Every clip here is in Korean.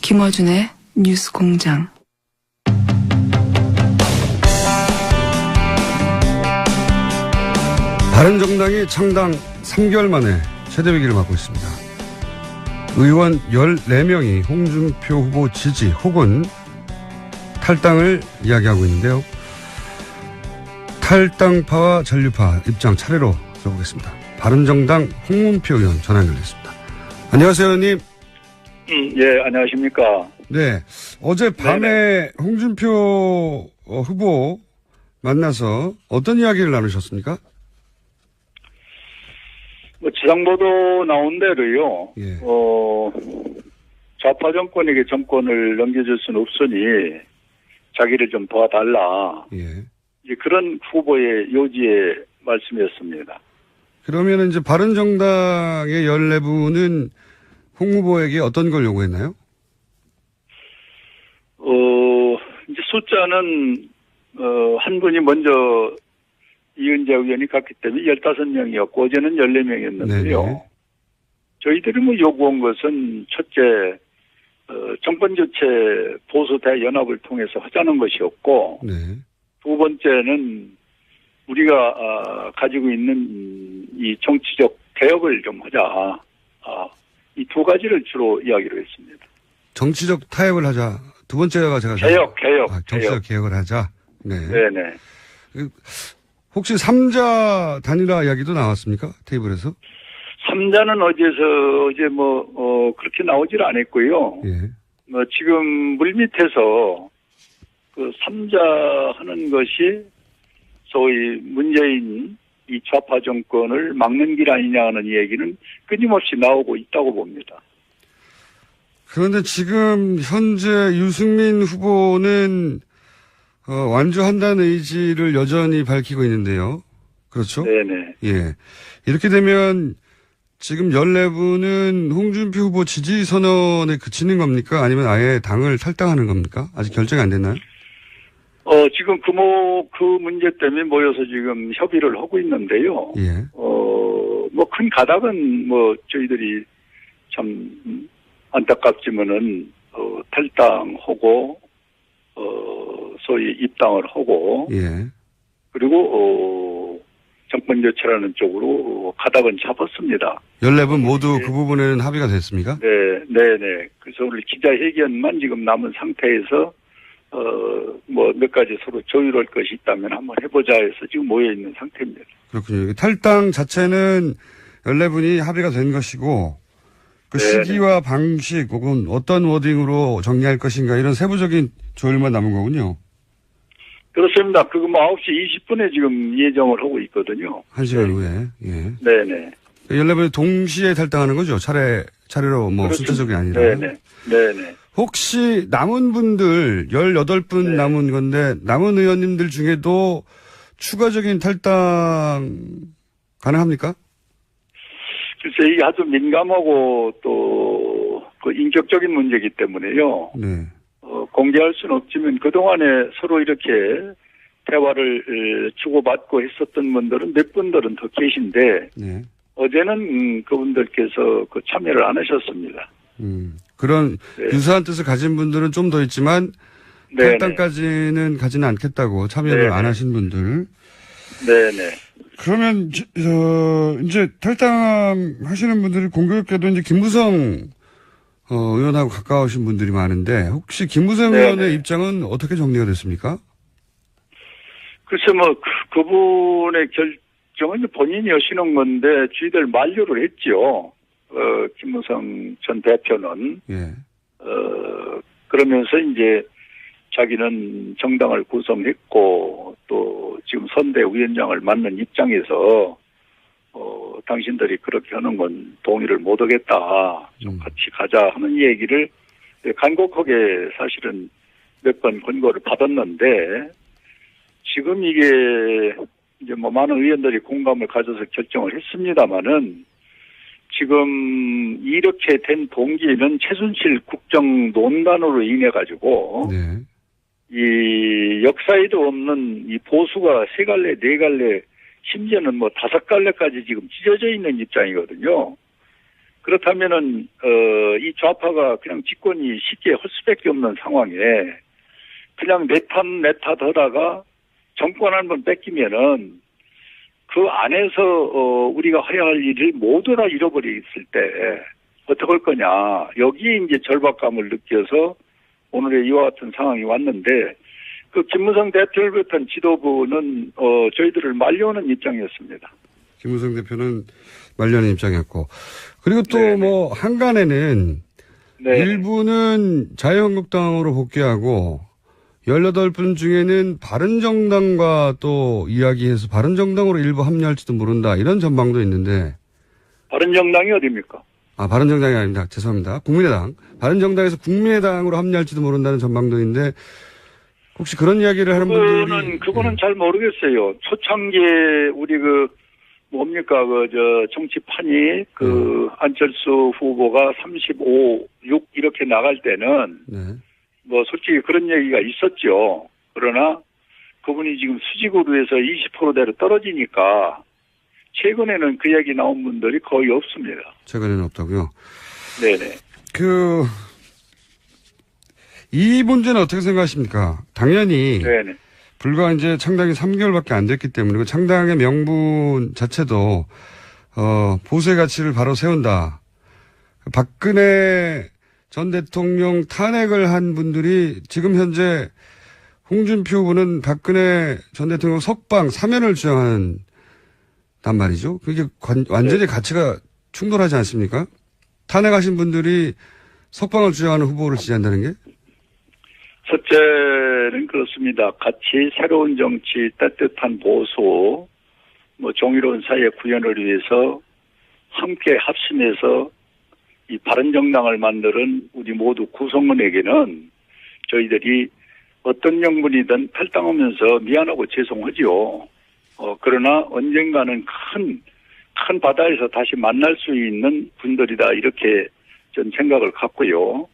김어준의 뉴스 공장. 바른정당이 창당 3개월 만에 최대 위기를 맞고 있습니다. 의원 14명이 홍준표 후보 지지 혹은 탈당을 이야기하고 있는데요. 탈당파와 전류파 입장 차례로 들어보겠습니다. 바른정당 홍문표 의원 전화 연결됐습니다. 안녕하세요, 의원님. 예, 안녕하십니까. 네, 어제 밤에 홍준표 후보 만나서 어떤 이야기를 나누셨습니까? 지상보도 나온 대로요. 예. 좌파 정권에게 정권을 넘겨줄 수는 없으니 자기를 좀 도와달라. 예. 이제 그런 후보의 요지의 말씀이었습니다. 그러면 이제 바른정당의 14분은 홍 후보에게 어떤 걸 요구했나요? 이제 숫자는, 한 분이 먼저 이은재 의원이 갔기 때문에 15명이었고, 어제는 14명이었는데요. 네네. 저희들이 요구한 것은 첫째, 정권 교체 보수 대연합을 통해서 하자는 것이었고, 네. 두 번째는 우리가 가지고 있는 이 정치적 개혁을 좀 하자. 이 두 가지를 주로 이야기를 했습니다. 정치적 타협을 하자. 두 번째가 제가 개혁. 정치적 개혁을 하자. 네. 네네. 혹시 3자 단일화 이야기도 나왔습니까? 테이블에서? 3자는 어제 그렇게 나오질 않았고요. 예. 지금 물밑에서 그 3자 하는 것이 소위 문재인 이 좌파 정권을 막는 길 아니냐 하는 얘기는 끊임없이 나오고 있다고 봅니다. 그런데 지금 현재 유승민 후보는 완주한다는 의지를 여전히 밝히고 있는데요. 그렇죠? 네네. 예. 이렇게 되면 지금 14분은 홍준표 후보 지지 선언에 그치는 겁니까? 아니면 아예 당을 탈당하는 겁니까? 아직 결정이 안 됐나요? 지금 그 문제 때문에 모여서 지금 협의를 하고 있는데요. 예. 큰 가닥은 저희들이 참 안타깝지만은, 탈당하고, 소위 입당을 하고, 예. 그리고, 정권 교체라는 쪽으로 가닥은 잡았습니다. 14분 모두 그 부분에는 합의가 됐습니까? 네네. 그래서 오늘 기자회견만 지금 남은 상태에서, 몇 가지 서로 조율할 것이 있다면 한번 해보자 해서 지금 모여있는 상태입니다. 그렇군요. 탈당 자체는 14분이 합의가 된 것이고, 그 네네. 시기와 방식 혹은 어떤 워딩으로 정리할 것인가 이런 세부적인 조율만 남은 거군요. 그렇습니다. 그거 9시 20분에 지금 예정을 하고 있거든요. 1시간 후에. 예. 네네. 14분이 동시에 탈당하는 거죠? 차례로 그렇습니다. 순차적이 아니라. 네네. 혹시 남은 분들 18분 남은 건데 남은 의원님들 중에도 추가적인 탈당 가능합니까? 글쎄 이게 아주 민감하고 또 그 인격적인 문제이기 때문에요. 네. 공개할 수는 없지만 그동안에 서로 이렇게 대화를 주고받고 했었던 분들은 몇 분들은 더 계신데 네. 어제는 그분들께서 그 참여를 안 하셨습니다. 그런 유사한 뜻을 가진 분들은 좀 더 있지만 탈당까지는 가지는 않겠다고 참여를 안 하신 분들. 네네. 그러면 이제 탈당하시는 분들이 공교롭게도 이제 김무성 의원하고 가까우신 분들이 많은데 혹시 김무성 의원의 입장은 어떻게 정리가 됐습니까? 글쎄 그분의 결정은 본인이 하시는 건데 저희들 만류를 했죠. 김무성 전 대표는. 예. 그러면서 이제 자기는 정당을 구성했고 또 지금 선대위원장을 맡는 입장에서 당신들이 그렇게 하는 건 동의를 못 하겠다. 좀 같이 가자 하는 얘기를 간곡하게 사실은 몇 번 권고를 받았는데 지금 이게 이제 많은 의원들이 공감을 가져서 결정을 했습니다마는 지금 이렇게 된 동기는 최순실 국정농단으로 인해 가지고 이 역사에도 없는 이 보수가 3갈래, 4갈래, 심지어는 5갈래까지 지금 찢어져 있는 입장이거든요. 그렇다면은 이 좌파가 그냥 집권이 쉽게 할 수밖에 없는 상황에 그냥 내탓 하다가 정권 한번 뺏기면은 그 안에서 우리가 해야 할 일을 모두 다 잃어버렸을 때 어떻게 할 거냐. 여기에 이제 절박감을 느껴서 오늘의 이와 같은 상황이 왔는데 그 김무성 대표를 비롯한 지도부는 저희들을 말려오는 입장이었습니다. 김무성 대표는 말려는 입장이었고. 그리고 또 네네. 뭐 한간에는 네. 일부는 자유한국당으로 복귀하고 18분 중에는 바른정당과 또 이야기해서 바른정당으로 일부 합류할지도 모른다. 이런 전망도 있는데. 바른정당이 어디입니까? 바른정당이 아닙니다. 죄송합니다. 국민의당. 바른정당에서 국민의당으로 합류할지도 모른다는 전망도 있는데 혹시 그런 이야기를 하는 분들이. 그거는 잘 모르겠어요. 초창기에 우리 뭡니까, 정치판이 안철수 후보가 35, 6 이렇게 나갈 때는 네. 뭐 솔직히 그런 얘기가 있었죠. 그러나 그분이 지금 수직으로 해서 20%대로 떨어지니까 최근에는 그 얘기 나온 분들이 거의 없습니다. 최근에는 없다고요? 네네. 이 문제는 어떻게 생각하십니까? 당연히. 네네. 불과 이제 창당이 3개월밖에 안 됐기 때문에 그 창당의 명분 자체도, 보수의 가치를 바로 세운다. 박근혜 전 대통령 탄핵을 한 분들이 지금 현재 홍준표 후보는 박근혜 전 대통령 석방 사면을 주장한 단 말이죠. 그게 완전히 가치가 충돌하지 않습니까? 탄핵하신 분들이 석방을 주장하는 후보를 지지한다는 게? 첫째는 그렇습니다. 같이 새로운 정치, 따뜻한 보수, 정의로운 사회 구현을 위해서 함께 합심해서 이 바른정당을 만드는 우리 모두 구성원에게는 저희들이 어떤 명분이든 탈당하면서 미안하고 죄송하지요. 그러나 언젠가는 큰 바다에서 다시 만날 수 있는 분들이다. 이렇게 전 생각을 갖고요.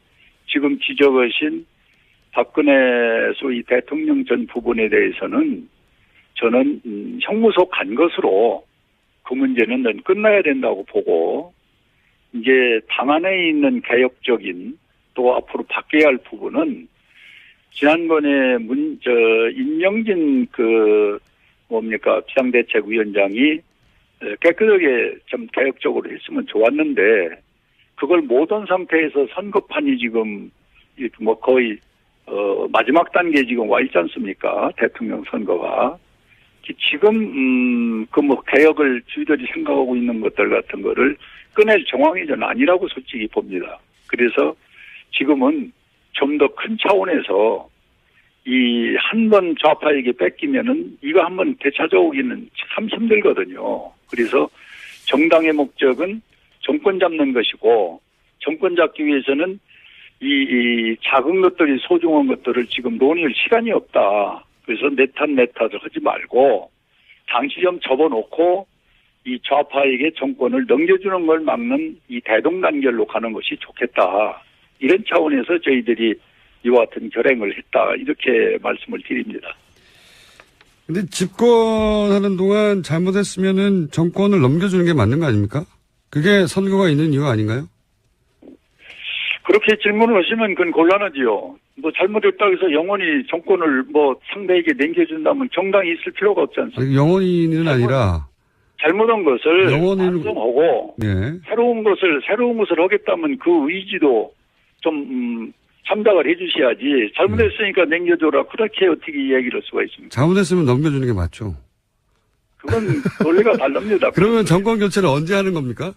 지금 지적하신 박근혜 소위 대통령 전 부분에 대해서는 저는 형무소 간 것으로 그 문제는 끝나야 된다고 보고 이제 당 안에 있는 개혁적인 또 앞으로 바뀌어야 할 부분은 지난번에 임명진 비상대책위원장이 깨끗하게 좀 개혁적으로 했으면 좋았는데 그걸 못한 상태에서 선거판이 지금 거의 마지막 단계에 지금 와 있지 않습니까? 대통령 선거가. 지금 개혁을 저희들이 생각하고 있는 것들 같은 거를 꺼낼 정황이 저는 아니라고 솔직히 봅니다. 그래서 지금은 좀 더 큰 차원에서 이 한 번 좌파에게 뺏기면은 이거 한번 되찾아오기는 참 힘들거든요. 그래서 정당의 목적은 정권 잡는 것이고 정권 잡기 위해서는 이 작은 것들이 소중한 것들을 지금 논의할 시간이 없다. 그래서 내 탓을 하지 말고 당시 좀 접어놓고 이 좌파에게 정권을 넘겨주는 걸 막는 이 대동단결로 가는 것이 좋겠다. 이런 차원에서 저희들이 이와 같은 결행을 했다. 이렇게 말씀을 드립니다. 근데 집권하는 동안 잘못했으면은 정권을 넘겨주는 게 맞는 거 아닙니까? 그게 선거가 있는 이유 아닌가요? 그렇게 질문을 하시면 그건 곤란하지요. 잘못했다고 해서 영원히 정권을 상대에게 넘겨준다면 정당이 있을 필요가 없지 않습니까? 영원히는 아니라. 잘못한 것을 영원히는. 반성하고 네. 새로운 것을 하겠다면 그 의지도 좀 참작을 해주셔야지. 잘못했으니까 넘겨줘라. 그렇게 어떻게 이야기를 할 수가 있습니까? 잘못했으면 넘겨주는 게 맞죠. 그건 논리가 다릅니다. 그러면 정권 교체를 언제 하는 겁니까?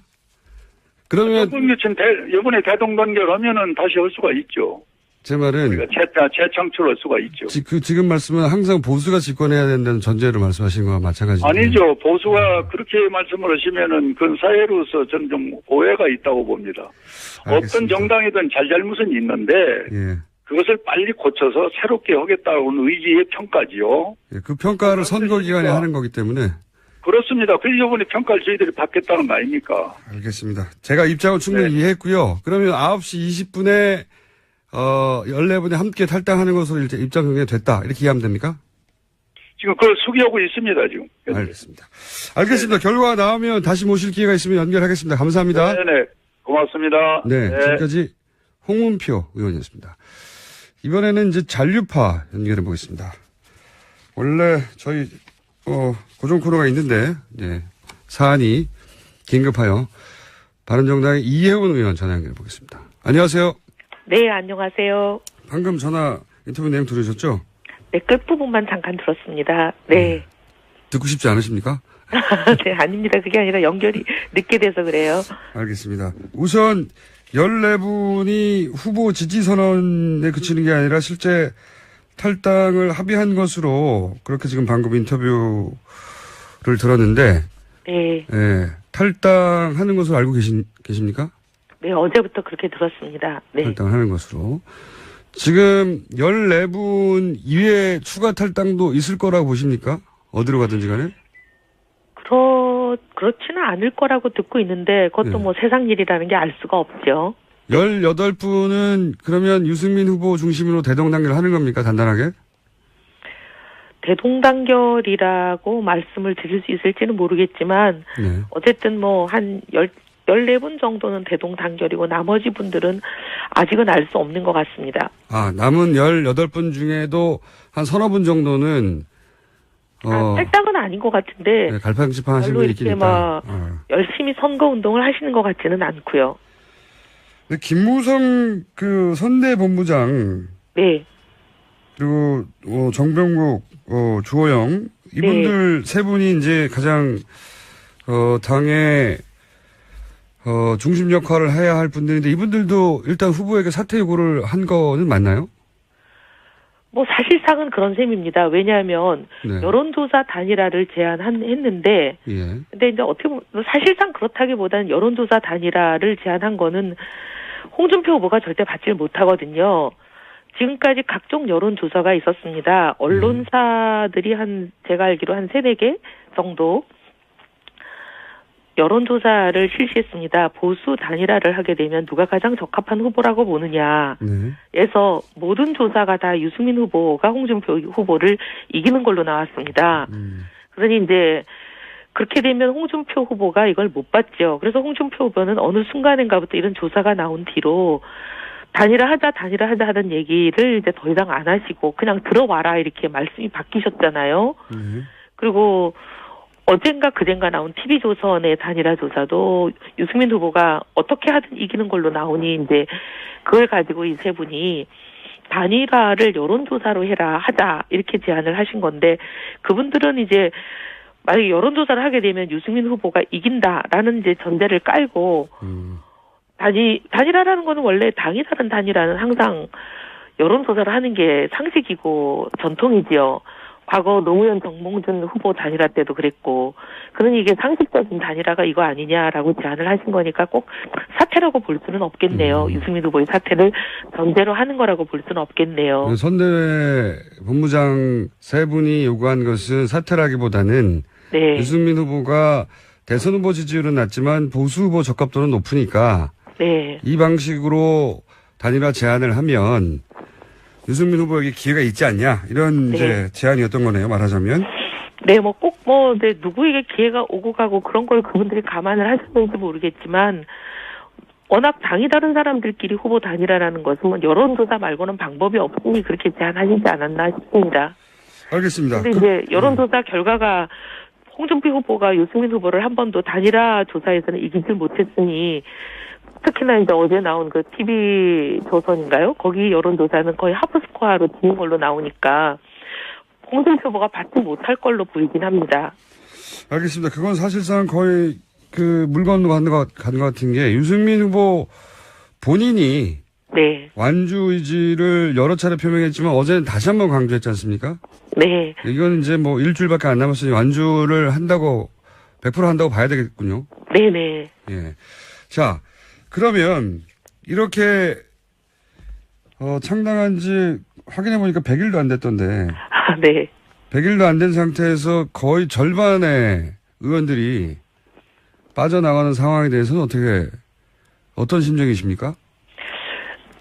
그러면 정권 교체는 이번에 대동단결 하면은 다시 할 수가 있죠. 제 말은 우리가 재창출할 수가 있죠. 지금 말씀은 항상 보수가 집권해야 된다는 전제로 말씀하신 거와 마찬가지죠. 아니죠. 보수가 그렇게 말씀을 하시면은 그건 사회로서 저는 좀 오해가 있다고 봅니다. 알겠습니다. 어떤 정당이든 잘잘못은 있는데 예. 그것을 빨리 고쳐서 새롭게 하겠다는 의지의 평가지요. 예, 그 평가를 선거 기간에 하는 거기 때문에. 그렇습니다. 그래서 이번에 평가를 저희들이 받겠다는 거 아닙니까? 알겠습니다. 제가 입장을 충분히 이해했고요. 그러면 9시 20분에 14분에 함께 탈당하는 것으로 입장 정리가 됐다. 이렇게 이해하면 됩니까? 지금 그걸 수기하고 있습니다, 지금. 알겠습니다. 알겠습니다. 결과가 나오면 다시 모실 기회가 있으면 연결하겠습니다. 감사합니다. 네네. 고맙습니다. 네, 지금까지 홍문표 의원이었습니다. 이번에는 이제 잔류파 연결해 보겠습니다. 원래 저희 고정 코너가 있는데 사안이 긴급하여 바른정당의 이혜원 의원 전화 연결해 보겠습니다. 안녕하세요. 네, 안녕하세요. 방금 전화 인터뷰 내용 들으셨죠? 네, 끝부분만 잠깐 들었습니다. 네. 듣고 싶지 않으십니까? 네, 아닙니다. 그게 아니라 연결이 늦게 돼서 그래요. 알겠습니다. 우선 14분이 후보 지지선언에 그치는 게 아니라 실제 탈당을 합의한 것으로 그렇게 지금 방금 인터뷰를 들었는데 네. 탈당하는 것으로 알고 계십니까? 네, 어제부터 그렇게 들었습니다. 네. 탈당하는 것으로. 지금 14분 이외에 추가 탈당도 있을 거라고 보십니까? 어디로 가든지 간에? 그렇지는 않을 거라고 듣고 있는데, 그것도 뭐 세상 일이라는 게 알 수가 없죠. 18분은 그러면 유승민 후보 중심으로 대동단결 하는 겁니까? 단단하게? 대동단결이라고 말씀을 드릴 수 있을지는 모르겠지만, 네. 어쨌든 뭐 한 14분 정도는 대동단결이고 나머지 분들은 아직은 알 수 없는 것 같습니다. 아, 남은 18분 중에도 한 서너 분 정도는 탈당은 아닌 것 같은데 네, 갈팡질팡 하시는 별로 분이 있긴 이렇게 있다. 막 열심히 선거 운동을 하시는 것 같지는 않고요. 근데 김무성 그 선대본부장 네. 그리고 정병국, 주호영 이분들 세 분이 이제 가장 당의 중심 역할을 해야 할 분들인데 이분들도 일단 후보에게 사퇴 요구를 한 거는 맞나요? 뭐 사실상은 그런 셈입니다. 왜냐하면 네. 여론조사 단일화를 제안했는데, 예. 근데 이제 어떻게 보면 사실상 그렇다기보다는 여론조사 단일화를 제안한 거는 홍준표 후보가 절대 받질 못하거든요. 지금까지 각종 여론조사가 있었습니다. 언론사들이 제가 알기로 한 3-4개 정도 여론조사를 실시했습니다. 보수 단일화를 하게 되면 누가 가장 적합한 후보라고 보느냐. 네. 에서 모든 조사가 다 유승민 후보가 홍준표 후보를 이기는 걸로 나왔습니다. 그러니 이제 그렇게 되면 홍준표 후보가 이걸 못 받죠. 그래서 홍준표 후보는 어느 순간인가부터 이런 조사가 나온 뒤로 단일화하자 하던 얘기를 이제 더 이상 안 하시고 그냥 들어와라 이렇게 말씀이 바뀌셨잖아요. 그리고 어젠가 그젠가 나온 TV조선의 단일화 조사도 유승민 후보가 어떻게 하든 이기는 걸로 나오니 이제 그걸 가지고 이 세 분이 단일화를 여론조사로 하자 이렇게 제안을 하신 건데 그분들은 이제 만약에 여론조사를 하게 되면 유승민 후보가 이긴다라는 이제 전제를 깔고 단일화라는 거는 원래 당이 다른 단일화는 항상 여론조사를 하는 게 상식이고 전통이지요. 과거 노무현 정몽준 후보 단일화 때도 그랬고 그러니 이게 상식적인 단일화가 이거 아니냐라고 제안을 하신 거니까 꼭 사퇴라고 볼 수는 없겠네요. 유승민 후보의 사퇴를 전제로 하는 거라고 볼 수는 없겠네요. 선대위 본부장 세 분이 요구한 것은 사퇴라기보다는 네. 유승민 후보가 대선 후보 지지율은 낮지만 보수 후보 적합도는 높으니까 네. 이 방식으로 단일화 제안을 하면 유승민 후보에게 기회가 있지 않냐 이런 이제 제안이었던 거네요. 말하자면. 네, 뭐 꼭 네, 누구에게 기회가 오고 가고 그런 걸 그분들이 감안을 하셨는지 모르겠지만 워낙 당이 다른 사람들끼리 후보 단일화라는 것은 뭐 여론조사 말고는 방법이 없으니 그렇게 제안하시지 않았나 싶습니다. 알겠습니다. 근데 이제 여론조사 결과가 홍준표 후보가 유승민 후보를 한 번도 단일화 조사에서는 이기질 못했으니 특히나 이제 어제 나온 그 TV조선인가요? 거기 여론조사는 거의 하프스코어로 지는 걸로 나오니까 홍준표 후보가 받지 못할 걸로 보이긴 합니다. 알겠습니다. 그건 사실상 거의 그 물 건너 가는 것 같은 게 유승민 후보 본인이 네. 완주 의지를 여러 차례 표명했지만 어제는 다시 한번 강조했지 않습니까? 네. 이건 이제 뭐 일주일밖에 안 남았으니 완주를 한다고 100% 한다고 봐야 되겠군요. 네네. 예. 자, 그러면 이렇게 창당한 지 확인해 보니까 100일도 안 됐던데. 네. 100일도 안 된 상태에서 거의 절반의 의원들이 빠져나가는 상황에 대해서는 어떤 심정이십니까?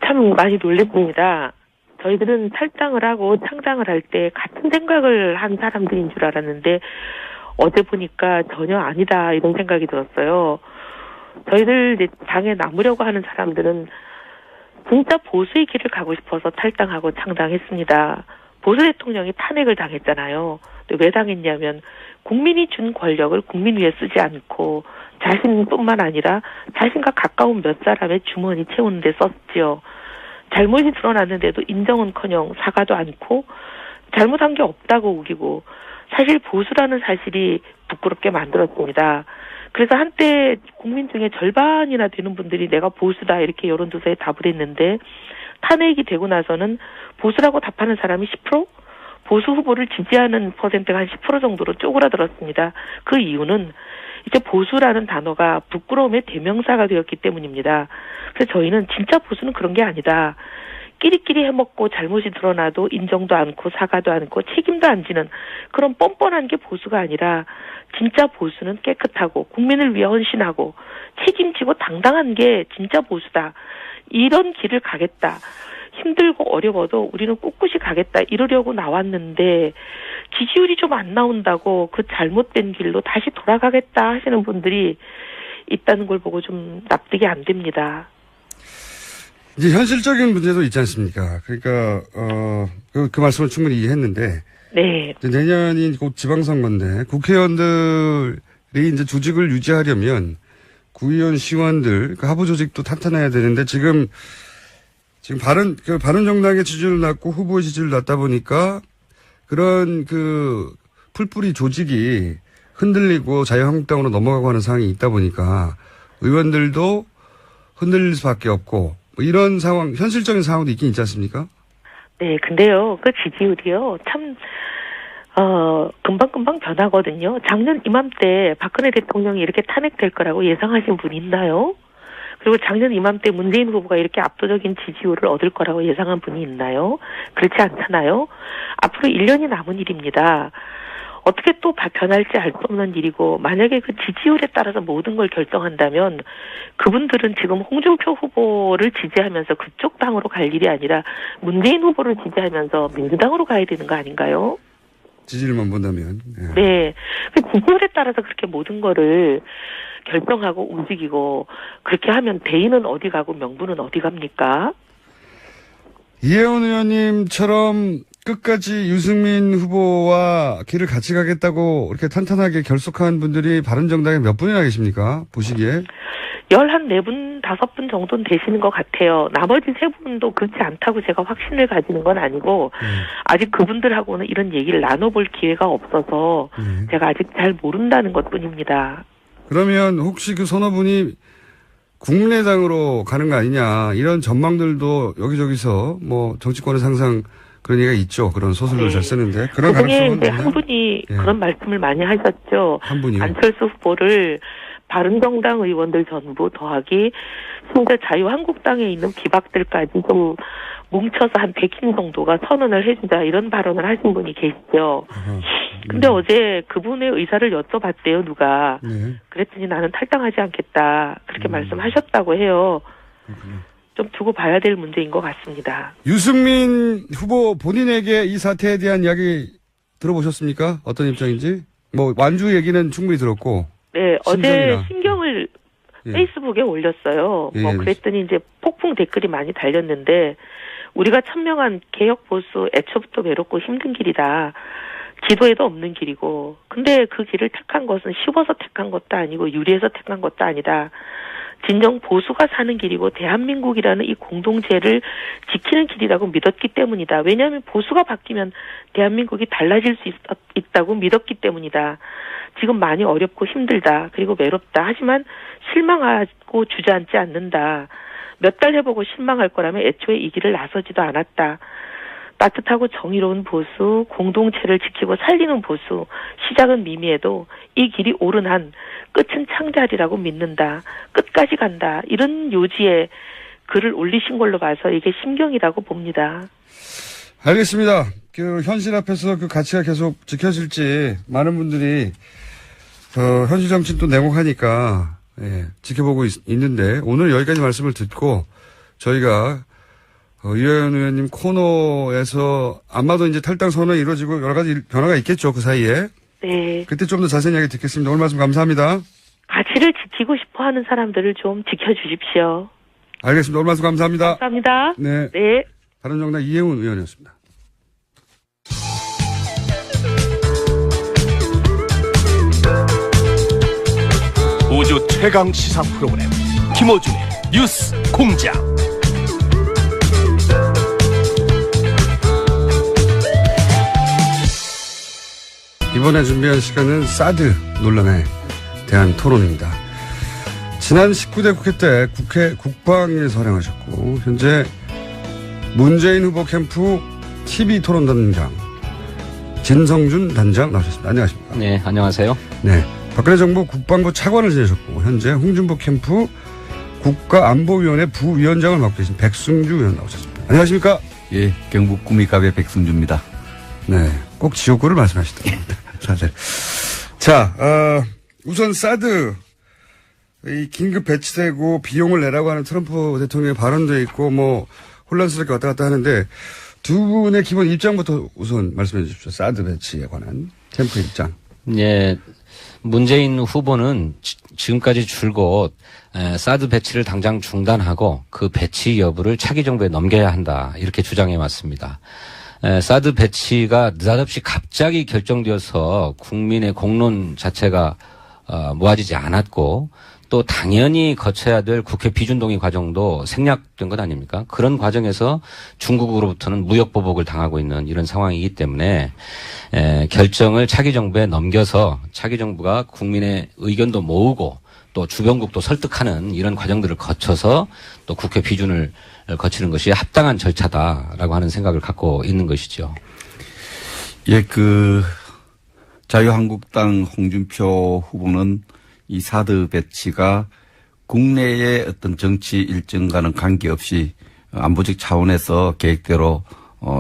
참 많이 놀랬습니다. 저희들은 탈당을 하고 창당을 할 때 같은 생각을 한 사람들인 줄 알았는데 어제 보니까 전혀 아니다 이런 생각이 들었어요. 저희들 이제 당에 남으려고 하는 사람들은 진짜 보수의 길을 가고 싶어서 탈당하고 창당했습니다. 보수 대통령이 탄핵을 당했잖아요. 왜 당했냐면 국민이 준 권력을 국민 위에 쓰지 않고 자신뿐만 아니라 자신과 가까운 몇 사람의 주머니 채우는 데 썼지요. 잘못이 드러났는데도 인정은커녕 사과도 않고 잘못한 게 없다고 우기고 사실 보수라는 사실이 부끄럽게 만들었습니다. 그래서 한때 국민 중에 절반이나 되는 분들이 내가 보수다 이렇게 여론조사에 답을 했는데 탄핵이 되고 나서는 보수라고 답하는 사람이 10%? 보수 후보를 지지하는 퍼센트가 한 10% 정도로 쪼그라들었습니다. 그 이유는 이제 보수라는 단어가 부끄러움의 대명사가 되었기 때문입니다. 그래서 저희는 진짜 보수는 그런 게 아니다. 끼리끼리 해먹고 잘못이 드러나도 인정도 않고 사과도 않고 책임도 안 지는 그런 뻔뻔한 게 보수가 아니라 진짜 보수는 깨끗하고 국민을 위해 헌신하고 책임지고 당당한 게 진짜 보수다. 이런 길을 가겠다. 힘들고 어려워도 우리는 꿋꿋이 가겠다. 이러려고 나왔는데 지지율이 좀 안 나온다고 그 잘못된 길로 다시 돌아가겠다 하시는 분들이 있다는 걸 보고 좀 납득이 안 됩니다. 이제 현실적인 문제도 있지 않습니까? 그러니까, 그 말씀을 충분히 이해했는데. 네. 내년이 곧 지방선거인데, 국회의원들이 이제 조직을 유지하려면, 구의원, 시의원들, 그 하부 조직도 탄탄해야 되는데, 지금 바른정당의 지지율을 낮고 후보의 지지율을 낮다 보니까, 그런 풀뿌리 조직이 흔들리고 자유한국당으로 넘어가고 하는 상황이 있다 보니까, 의원들도 흔들릴 수밖에 없고, 이런 상황, 현실적인 상황도 있긴 있지 않습니까? 네, 근데요, 그 지지율이요, 참, 금방금방 변하거든요. 작년 이맘때 박근혜 대통령이 이렇게 탄핵될 거라고 예상하신 분이 있나요? 그리고 작년 이맘때 문재인 후보가 이렇게 압도적인 지지율을 얻을 거라고 예상한 분이 있나요? 그렇지 않잖아요? 앞으로 1년이 남은 일입니다. 어떻게 또 변할지 알 수 없는 일이고 만약에 그 지지율에 따라서 모든 걸 결정한다면 그분들은 지금 홍준표 후보를 지지하면서 그쪽 당으로 갈 일이 아니라 문재인 후보를 지지하면서 민주당으로 가야 되는 거 아닌가요? 지지율만 본다면. 네. 그 지지율에 따라서 그렇게 모든 거를 결정하고 움직이고 그렇게 하면 대의는 어디 가고 명분은 어디 갑니까? 이혜원 의원님처럼 끝까지 유승민 후보와 길을 같이 가겠다고 이렇게 탄탄하게 결속한 분들이 바른정당에 몇 분이나 계십니까? 보시기에? 14분, 5분 정도는 되시는 것 같아요. 나머지 3분도 그렇지 않다고 제가 확신을 가지는 건 아니고 아직 그분들하고는 이런 얘기를 나눠볼 기회가 없어서 제가 아직 잘 모른다는 것뿐입니다. 그러면 혹시 그 서너 분이 국민의당으로 가는 거 아니냐 이런 전망들도 여기저기서 뭐 정치권에서 항상 그런 얘기가 있죠. 그런 소설도 잘 쓰는데 그런 가능성은 이제 한 분이 그런 말씀을 많이 하셨죠. 한 분이요? 안철수 후보를 바른정당 의원들 전부 더하기 심지어 자유한국당에 있는 비박들까지 좀 뭉쳐서 한 100인 정도가 선언을 해주자 이런 발언을 하신 분이 계시죠. 근데 어제 그분의 의사를 여쭤봤대요, 누가. 네. 그랬더니 나는 탈당하지 않겠다. 그렇게 말씀하셨다고 해요. 좀 두고 봐야 될 문제인 것 같습니다. 유승민 후보 본인에게 이 사태에 대한 이야기 들어보셨습니까? 어떤 입장인지? 뭐 완주 얘기는 충분히 들었고. 네, 어제 신경을 페이스북에 올렸어요. 뭐 그랬더니 이제 폭풍 댓글이 많이 달렸는데 우리가 천명한 개혁 보수 애초부터 외롭고 힘든 길이다. 지도에도 없는 길이고. 근데 그 길을 택한 것은 쉬워서 택한 것도 아니고 유리해서 택한 것도 아니다. 진정 보수가 사는 길이고 대한민국이라는 이 공동체를 지키는 길이라고 믿었기 때문이다. 왜냐하면 보수가 바뀌면 대한민국이 달라질 수 있다고 믿었기 때문이다. 지금 많이 어렵고 힘들다. 그리고 외롭다. 하지만 실망하고 주저앉지 않는다. 몇 달 해보고 실망할 거라면 애초에 이 길을 나서지도 않았다. 따뜻하고 정의로운 보수, 공동체를 지키고 살리는 보수, 시작은 미미해도 이 길이 옳은 한 끝은 창자리라고 믿는다. 끝까지 간다. 이런 요지의 글을 올리신 걸로 봐서 이게 심경이라고 봅니다. 알겠습니다. 그 현실 앞에서 그 가치가 계속 지켜질지 많은 분들이 현실 정치는 또 냉혹하니까 지켜보고 있는데 오늘 여기까지 말씀을 듣고 저희가 이혜원 의원님 코너에서 아마도 이제 탈당 선언이 이루어지고 여러 가지 변화가 있겠죠. 그 사이에. 네. 그때 좀 더 자세한 이야기 듣겠습니다. 오늘 말씀 감사합니다. 가치를 지키고 싶어 하는 사람들을 좀 지켜주십시오. 알겠습니다. 오늘 말씀 감사합니다. 감사합니다. 네. 네. 바른정당 이혜훈 의원이었습니다. 우주 최강 시사 프로그램 김어준의 뉴스 공장. 이번에 준비한 시간은 사드 논란에 대한 토론입니다. 지난 19대 국회 때 국회 국방위에서 활약하셨고 현재 문재인 후보 캠프 TV 토론단장 진성준 단장 나오셨습니다. 안녕하십니까? 네, 안녕하세요. 네, 박근혜 정부 국방부 차관을 지내셨고 현재 홍준표 캠프 국가안보위원회 부위원장을 맡고 계신 백승주 의원 나오셨습니다. 안녕하십니까? 예, 경북 구미갑의 백승주입니다. 네, 꼭 지역구를 말씀하시더라고요. 다들. 자, 우선 사드 이 긴급 배치되고 비용을 내라고 하는 트럼프 대통령의 발언도 있고 뭐 혼란스럽게 왔다 갔다 하는데 두 분의 기본 입장부터 우선 말씀해 주십시오. 사드 배치에 관한 캠프 입장. 예, 문재인 후보는 지금까지 줄곧 사드 배치를 당장 중단하고 그 배치 여부를 차기 정부에 넘겨야 한다 이렇게 주장해 왔습니다. 사드 배치가 느닷없이 갑자기 결정되어서 국민의 공론 자체가 모아지지 않았고 또 당연히 거쳐야 될 국회 비준동의 과정도 생략된 것 아닙니까? 그런 과정에서 중국으로부터는 무역 보복을 당하고 있는 이런 상황이기 때문에 결정을 차기 정부에 넘겨서 차기 정부가 국민의 의견도 모으고 또 주변국도 설득하는 이런 과정들을 거쳐서 또 국회 비준을 거치는 것이 합당한 절차다라고 하는 생각을 갖고 있는 것이죠. 예, 자유한국당 홍준표 후보는 이 사드 배치가 국내의 어떤 정치 일정과는 관계없이 안보적 차원에서 계획대로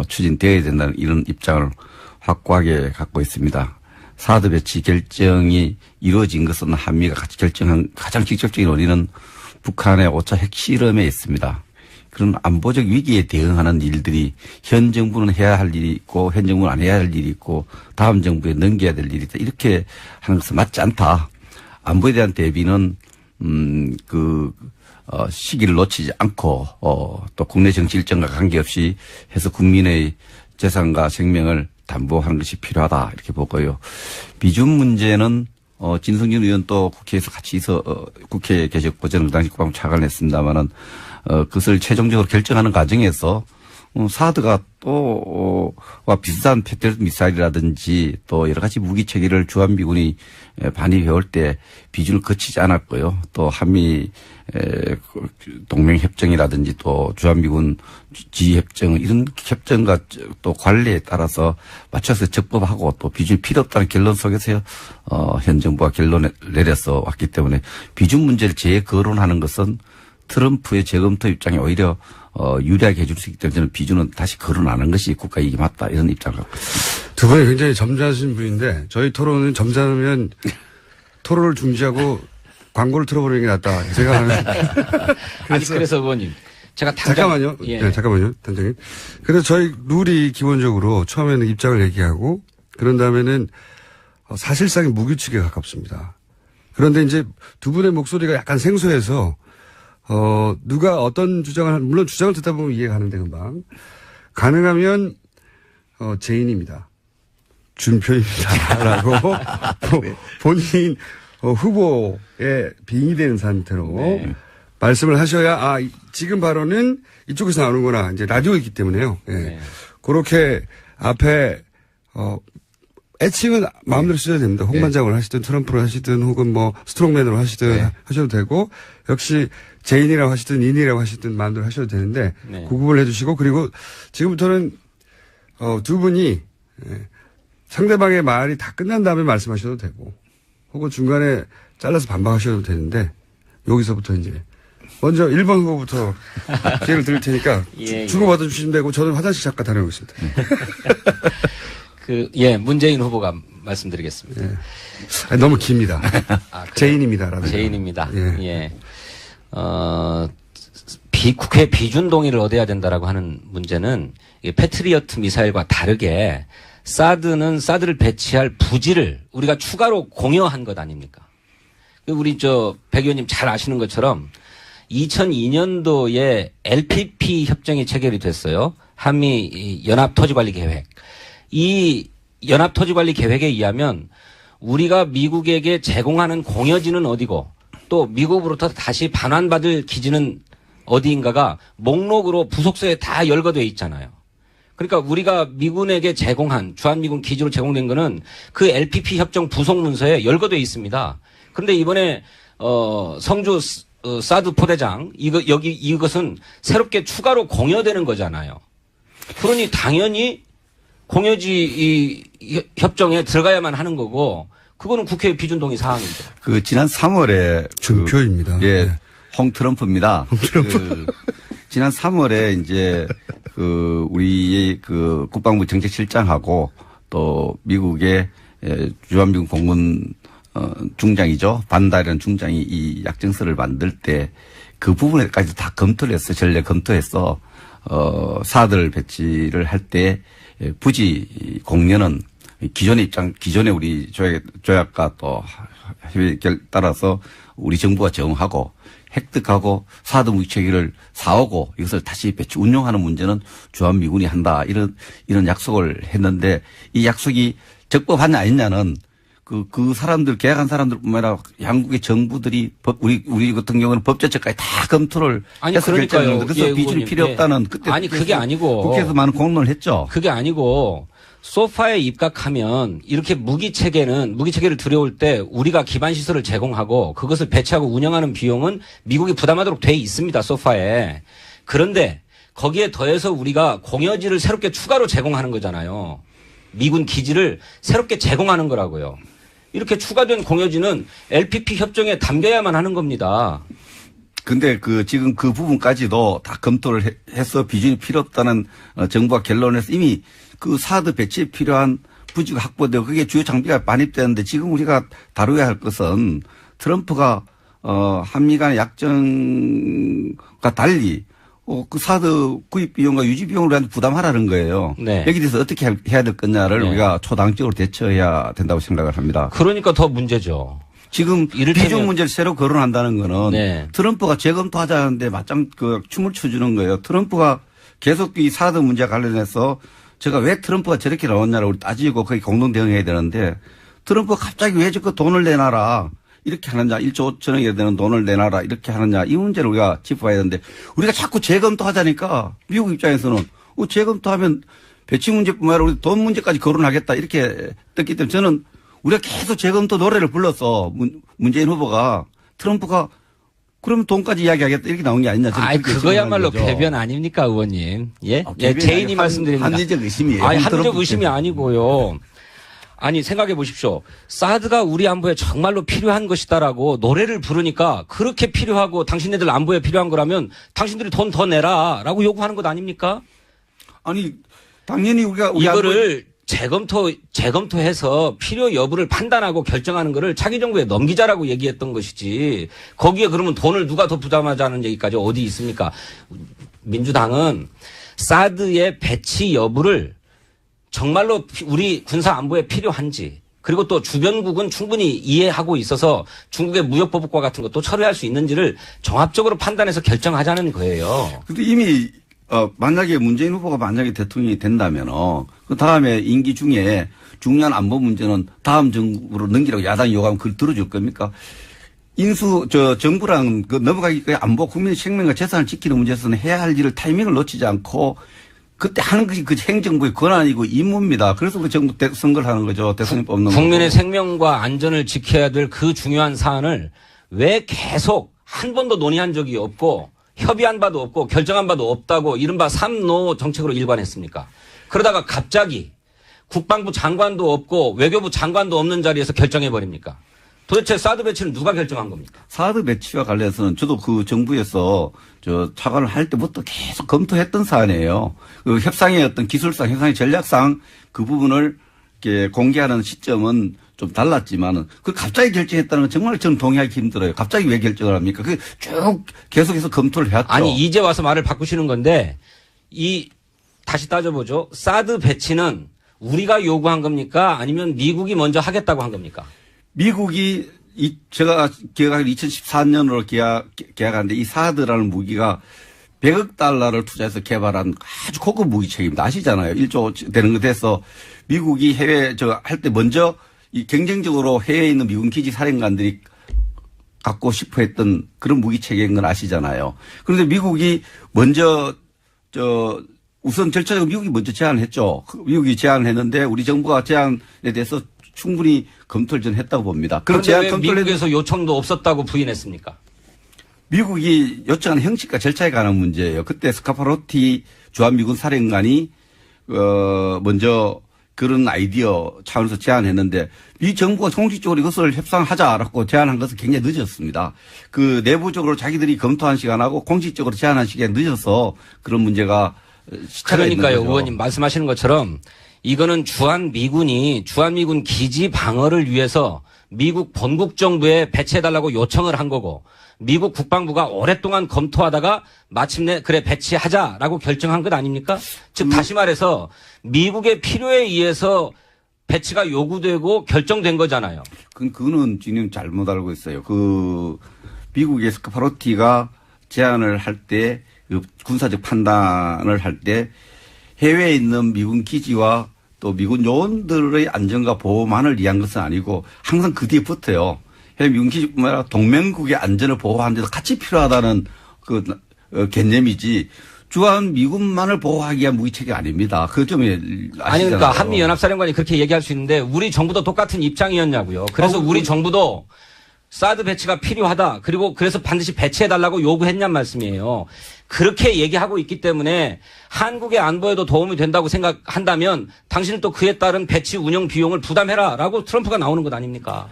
추진되어야 된다는 이런 입장을 확고하게 갖고 있습니다. 사드 배치 결정이 이루어진 것은 한미가 같이 결정한 가장 직접적인 원인은 북한의 5차 핵실험에 있습니다. 그런 안보적 위기에 대응하는 일들이 현 정부는 해야 할 일이 있고 현 정부는 안 해야 할 일이 있고 다음 정부에 넘겨야 될 일이 있다. 이렇게 하는 것은 맞지 않다. 안보에 대한 대비는 시기를 놓치지 않고 또 국내 정치 일정과 관계없이 해서 국민의 재산과 생명을 담보하는 것이 필요하다 이렇게 보고요. 비준 문제는 진성준 의원 또 국회에서 같이 국회에 계셨고 저는 그 당시 국방부 차관을 했습니다마는 그것을 최종적으로 결정하는 과정에서 사드가 와 비슷한 패트리어트 미사일이라든지 또 여러 가지 무기 체계를 주한미군이 반입해올 때 비준을 거치지 않았고요. 또 한미 동맹협정이라든지 또 주한미군 지휘협정 이런 협정과 또 관리에 따라서 맞춰서 적법하고 또 비준이 필요 없다는 결론 속에서 현 정부가 결론을 내려서 왔기 때문에 비준 문제를 재거론하는 것은 트럼프의 재검토 입장에 오히려 유리하게 해줄 수 있기 때문에 저는 비준은 다시 거론하는 것이 국가 이익이 맞다 이런 입장을 갖고 있습니다. 두 분이 굉장히 점잖으신 분인데 저희 토론은 점잖으면 토론을 중지하고 광고를 틀어버리는 게 낫다 생각하는. 그래서 의원님 제가 잠깐만요. 예. 네, 잠깐만요, 단장님. 그래서 저희 룰이 기본적으로 처음에는 입장을 얘기하고 그런 다음에는 사실상의 무규칙에 가깝습니다. 그런데 이제 두 분의 목소리가 약간 생소해서 누가 어떤 주장을, 물론 주장을 듣다 보면 이해가 가는데 금방. 가능하면, 제인입니다. 준표입니다. 라고, 본인, 후보에 빙의되는 상태로 네. 말씀을 하셔야, 지금 발언은 이쪽에서 나오는구나. 이제 라디오이기 때문에요. 예. 네. 그렇게 앞에, 애칭은 마음대로 쓰셔도 됩니다. 홍반장을 하시든 트럼프를 하시든 혹은 뭐 스트롱맨으로 하시든 하셔도 되고 역시 제인이라고 하시든 인이라고 하시든 마음대로 하셔도 되는데 구분을 해주시고 그리고 지금부터는 두 분이 상대방의 말이 다 끝난 다음에 말씀하셔도 되고 혹은 중간에 잘라서 반박하셔도 되는데 여기서부터 이제 먼저 1번 후보부터 기회를 드릴 테니까 주고받아 주시면 되고 저는 화장실 잠깐 다녀오겠습니다. 문재인 후보가 말씀드리겠습니다. 예. 너무 깁니다. 제인입니다. 제인입니다. 예. 국회 비준 동의를 얻어야 된다라고 하는 문제는 패트리어트 미사일과 다르게 사드는 사드를 배치할 부지를 우리가 추가로 공여한 것 아닙니까? 우리 백 의원님 잘 아시는 것처럼 2002년도에 LPP 협정이 체결이 됐어요. 한미 연합토지관리계획. 이 연합토지관리계획에 의하면 우리가 미국에게 제공하는 공여지는 어디고 또 미국으로부터 다시 반환받을 기지는 어디인가가 목록으로 부속서에 다 열거되어 있잖아요. 그러니까 우리가 미군에게 제공한 주한미군 기지로 제공된 거는 그 LPP 협정 부속 문서에 열거되어 있습니다. 그런데 이번에 성주 사드 포대장 이것은 새롭게 추가로 공여되는 거잖아요. 그러니 당연히 공여지 협정에 들어가야만 하는 거고 그거는 국회 비준 동의 사항이죠. 그 지난 3월에 준표입니다. 예, 네. 홍 트럼프입니다. 지난 3월에 이제 우리의 국방부 정책실장하고 또 미국의 주한미군 공군 중장이죠. 반다이라는 중장이 이 약정서를 만들 때 그 부분에까지 다 검토를 했어. 전례 검토해서 사들 배치를 할 때 부지 공여는 기존에 우리 조약과 또 협의에 따라서 우리 정부가 정하고 획득하고 사드 무기체계를 사오고 이것을 다시 배치 운용하는 문제는 주한미군이 한다. 이런 약속을 했는데 이 약속이 적법하냐 아니냐는 그 사람들 계약한 사람들뿐만 아니라 양국의 정부들이 우리 같은 경우는 법제처까지 다 검토를 해서 결정했는데 그래서 비준이 필요 없다는 그때 아니 그게 아니고 국회에서 많은 공론을 했죠. 그게 아니고 소파에 입각하면 이렇게 무기체계를 들여올 때 우리가 기반 시설을 제공하고 그것을 배치하고 운영하는 비용은 미국이 부담하도록 돼 있습니다. 소파에. 그런데 거기에 더해서 우리가 공여지를 새롭게 추가로 제공하는 거잖아요. 미군 기지를 새롭게 제공하는 거라고요. 이렇게 추가된 공여지는 LPP 협정에 담겨야만 하는 겁니다. 근데 지금 그 부분까지도 다 검토를 해서 비준이 필요 없다는 정부가 결론에서 이미 그 사드 배치에 필요한 부지가 확보되고 그게 주요 장비가 반입되는데 지금 우리가 다루어야 할 것은 트럼프가 한미 간의 약정과 달리 그 사드 구입 비용과 유지 비용을 우리한테 부담하라는 거예요. 네. 여기 대해서 어떻게 해야 될 거냐를 네. 우리가 초당적으로 대처해야 된다고 생각을 합니다. 그러니까 더 문제죠. 지금 비중 문제를 새로 거론한다는 거는 네. 트럼프가 재검토하자는데 맞짱 춤을 춰주는 거예요. 트럼프가 계속 이 사드 문제 관련해서 제가 왜 트럼프가 저렇게 나왔냐를 우리 따지고 거기 공동 대응해야 되는데 트럼프가 갑자기 왜 저거 돈을 내놔라. 이렇게 하느냐, 1조 5천억이 되는 돈을 내놔라, 이렇게 하느냐, 이 문제를 우리가 짚어봐야 되는데, 우리가 자꾸 재검토하자니까, 미국 입장에서는, 재검토하면 배치 문제뿐만 아니라 우리 돈 문제까지 거론하겠다, 이렇게 떴기 때문에 저는 우리가 계속 재검토 노래를 불러서 문재인 후보가 트럼프가 그러면 돈까지 이야기하겠다, 이렇게 나온 게 아니냐. 그거야말로 궤변 아닙니까, 의원님? 예? 제인이 말씀드립니다. 합리적 의심이에요. 아니, 합리적 의심이 아니고요. 아니 생각해 보십시오. 사드가 우리 안보에 정말로 필요한 것이다라고 노래를 부르니까 그렇게 필요하고 당신네들 안보에 필요한 거라면 당신들이 돈 더 내라라고 요구하는 것 아닙니까? 아니 당연히 우리가 이거를 재검토해서 필요 여부를 판단하고 결정하는 거를 차기 정부에 넘기자라고 얘기했던 것이지 거기에 그러면 돈을 누가 더 부담하자는 얘기까지 어디 있습니까? 민주당은 사드의 배치 여부를 정말로 우리 군사 안보에 필요한지 그리고 또 주변국은 충분히 이해하고 있어서 중국의 무역보복과 같은 것도 처리할 수 있는지를 종합적으로 판단해서 결정하자는 거예요. 근데 이미 만약에 문재인 후보가 만약에 대통령이 된다면 그 다음에 임기 중에 중요한 안보 문제는 다음 정부로 넘기라고 야당이 요구하면 그걸 들어줄 겁니까? 정부랑 넘어가기 안보 국민의 생명과 재산을 지키는 문제에서는 해야 할 일을 타이밍을 놓치지 않고 그때 하는 것이 그 행정부의 권한이고 임무입니다. 그래서 우리 정부 선거를 하는 거죠. 대통령 뽑는 거고. 국민의 생명과 안전을 지켜야 될 그 중요한 사안을 왜 계속 한 번도 논의한 적이 없고 협의한 바도 없고 결정한 바도 없다고 이른바 3노 정책으로 일관했습니까? 그러다가 갑자기 국방부 장관도 없고 외교부 장관도 없는 자리에서 결정해버립니까? 도대체 사드 배치는 누가 결정한 겁니까? 사드 배치와 관련해서는 저도 그 정부에서 차관을 할 때부터 계속 검토했던 사안이에요. 그 협상의 어떤 기술상, 협상의 전략상 그 부분을 이렇게 공개하는 시점은 좀 달랐지만은 그 갑자기 결정했다는 건 정말 저는 동의하기 힘들어요. 갑자기 왜 결정을 합니까? 그 쭉 계속해서 검토를 해왔죠. 아니 이제 와서 말을 바꾸시는 건데 다시 따져보죠. 사드 배치는 우리가 요구한 겁니까? 아니면 미국이 먼저 하겠다고 한 겁니까? 미국이 제가 기억하기로 2014년으로 계약하는데 이 사드라는 무기가 100억 달러를 투자해서 개발한 아주 고급 무기체계입니다. 아시잖아요. 1조 되는 것 돼서 미국이 해외 할 때 먼저 이 경쟁적으로 해외에 있는 미군 기지 사령관들이 갖고 싶어 했던 그런 무기체계인 건 아시잖아요. 그런데 미국이 먼저 우선 절차적으로 미국이 먼저 제안을 했죠. 미국이 제안을 했는데 우리 정부가 제안에 대해서 충분히 검토를 전 했다고 봅니다. 그런데 왜 미국에서 요청도 없었다고 부인했습니까? 미국이 요청한 형식과 절차에 관한 문제예요. 그때 스카파로티 주한미군 사령관이 먼저 그런 아이디어 차원에서 제안했는데 미 정부가 공식적으로 이것을 협상하자라고 제안한 것은 굉장히 늦었습니다. 그 내부적으로 자기들이 검토한 시간하고 공식적으로 제안한 시간이 늦어서 그런 문제가 시차가 있는 그러니까요. 거죠. 의원님 말씀하시는 것처럼 이거는 주한미군 기지 방어를 위해서 미국 본국 정부에 배치해달라고 요청을 한 거고 미국 국방부가 오랫동안 검토하다가 마침내 그래 배치하자라고 결정한 것 아닙니까? 즉 다시 말해서 미국의 필요에 의해서 배치가 요구되고 결정된 거잖아요. 그거는 지금 잘못 알고 있어요. 미국의 스카파로티가 제안을 할 때 군사적 판단을 할 때 해외에 있는 미군 기지와 또 미군 요원들의 안전과 보호만을 위한 것은 아니고 항상 그 뒤에 붙어요. 해외 미군 기지뿐만 아니라 동맹국의 안전을 보호하는 데도 같이 필요하다는 개념이지 주한 미군만을 보호하기 위한 무기체계 아닙니다. 그 점에 아시잖아요. 아니 그러니까 한미연합사령관이 그렇게 얘기할 수 있는데 우리 정부도 똑같은 입장이었냐고요. 그래서 우리 정부도 사드 배치가 필요하다. 그래서 반드시 배치해달라고 요구했냔 말씀이에요. 그렇게 얘기하고 있기 때문에 한국의 안보에도 도움이 된다고 생각한다면 당신은 또 그에 따른 배치 운영 비용을 부담해라라고 트럼프가 나오는 것 아닙니까?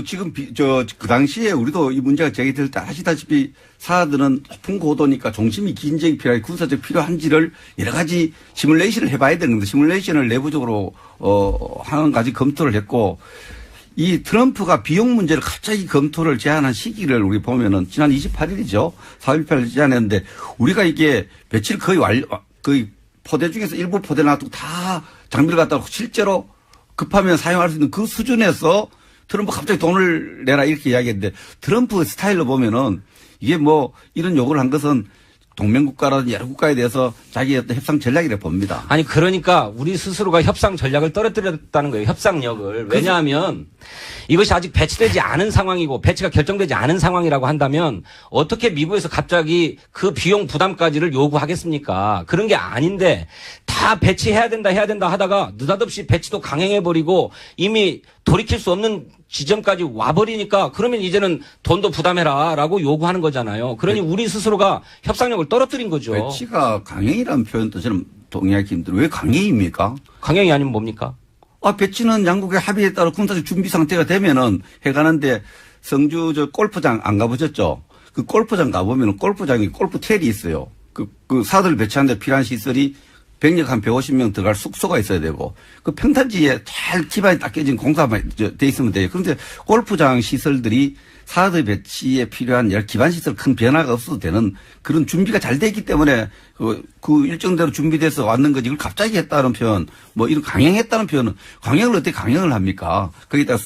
지금 그 당시에 우리도 이 문제가 제기될 때 아시다시피 사드는 높은 고도니까 중심이 긴적이 필요하고 군사적 필요한지를 여러 가지 시뮬레이션을 해봐야 되는데 시뮬레이션을 내부적으로 하는 가지 검토를 했고 이 트럼프가 비용 문제를 갑자기 검토를 제안한 시기를 우리 보면은 지난 28일이죠. 4.18을 제안했는데 우리가 이게 배치를 거의 포대 중에서 일부 포대 놔두고 다 장비를 갖다가 실제로 급하면 사용할 수 있는 그 수준에서 트럼프 갑자기 돈을 내라 이렇게 이야기했는데 트럼프 스타일로 보면은 이게 뭐 이런 요구를 한 것은 동맹국가라든지 여러 국가에 대해서 자기의 어떤 협상 전략이라고 봅니다. 아니 그러니까 우리 스스로가 협상 전략을 떨어뜨렸다는 거예요. 협상력을. 왜냐하면 이것이 아직 배치되지 않은 상황이고 배치가 결정되지 않은 상황이라고 한다면 어떻게 미국에서 갑자기 그 비용 부담까지를 요구하겠습니까? 그런 게 아닌데 다 배치해야 된다 하다가 느닷없이 배치도 강행해버리고 이미 돌이킬 수 없는 지점까지 와버리니까 그러면 이제는 돈도 부담해라라고 요구하는 거잖아요. 그러니 우리 스스로가 협상력을 떨어뜨린 거죠. 배치가 강행이라는 표현도 저는 동의하기 힘들어요. 왜 강행입니까? 강행이 아니면 뭡니까? 배치는 양국의 합의에 따라 군사적 준비 상태가 되면은 해가는데 성주 골프장 안 가보셨죠? 그 골프장 가보면은 골프장에 골프텔이 있어요. 그 사들 배치하는데 필요한 시설이 병력 한 150명 들어갈 숙소가 있어야 되고 그 평탄지에 잘 기반이 딱 깨진 공사만 돼 있으면 돼요. 그런데 골프장 시설들이 사드 배치에 필요한 기반 시설 큰 변화가 없어도 되는 그런 준비가 잘 돼 있기 때문에 그 일정대로 준비돼서 왔는 거지. 이걸 갑자기 했다는 표현, 뭐 이런 강행했다는 표현은 강행을 어떻게 강행을 합니까? 거기다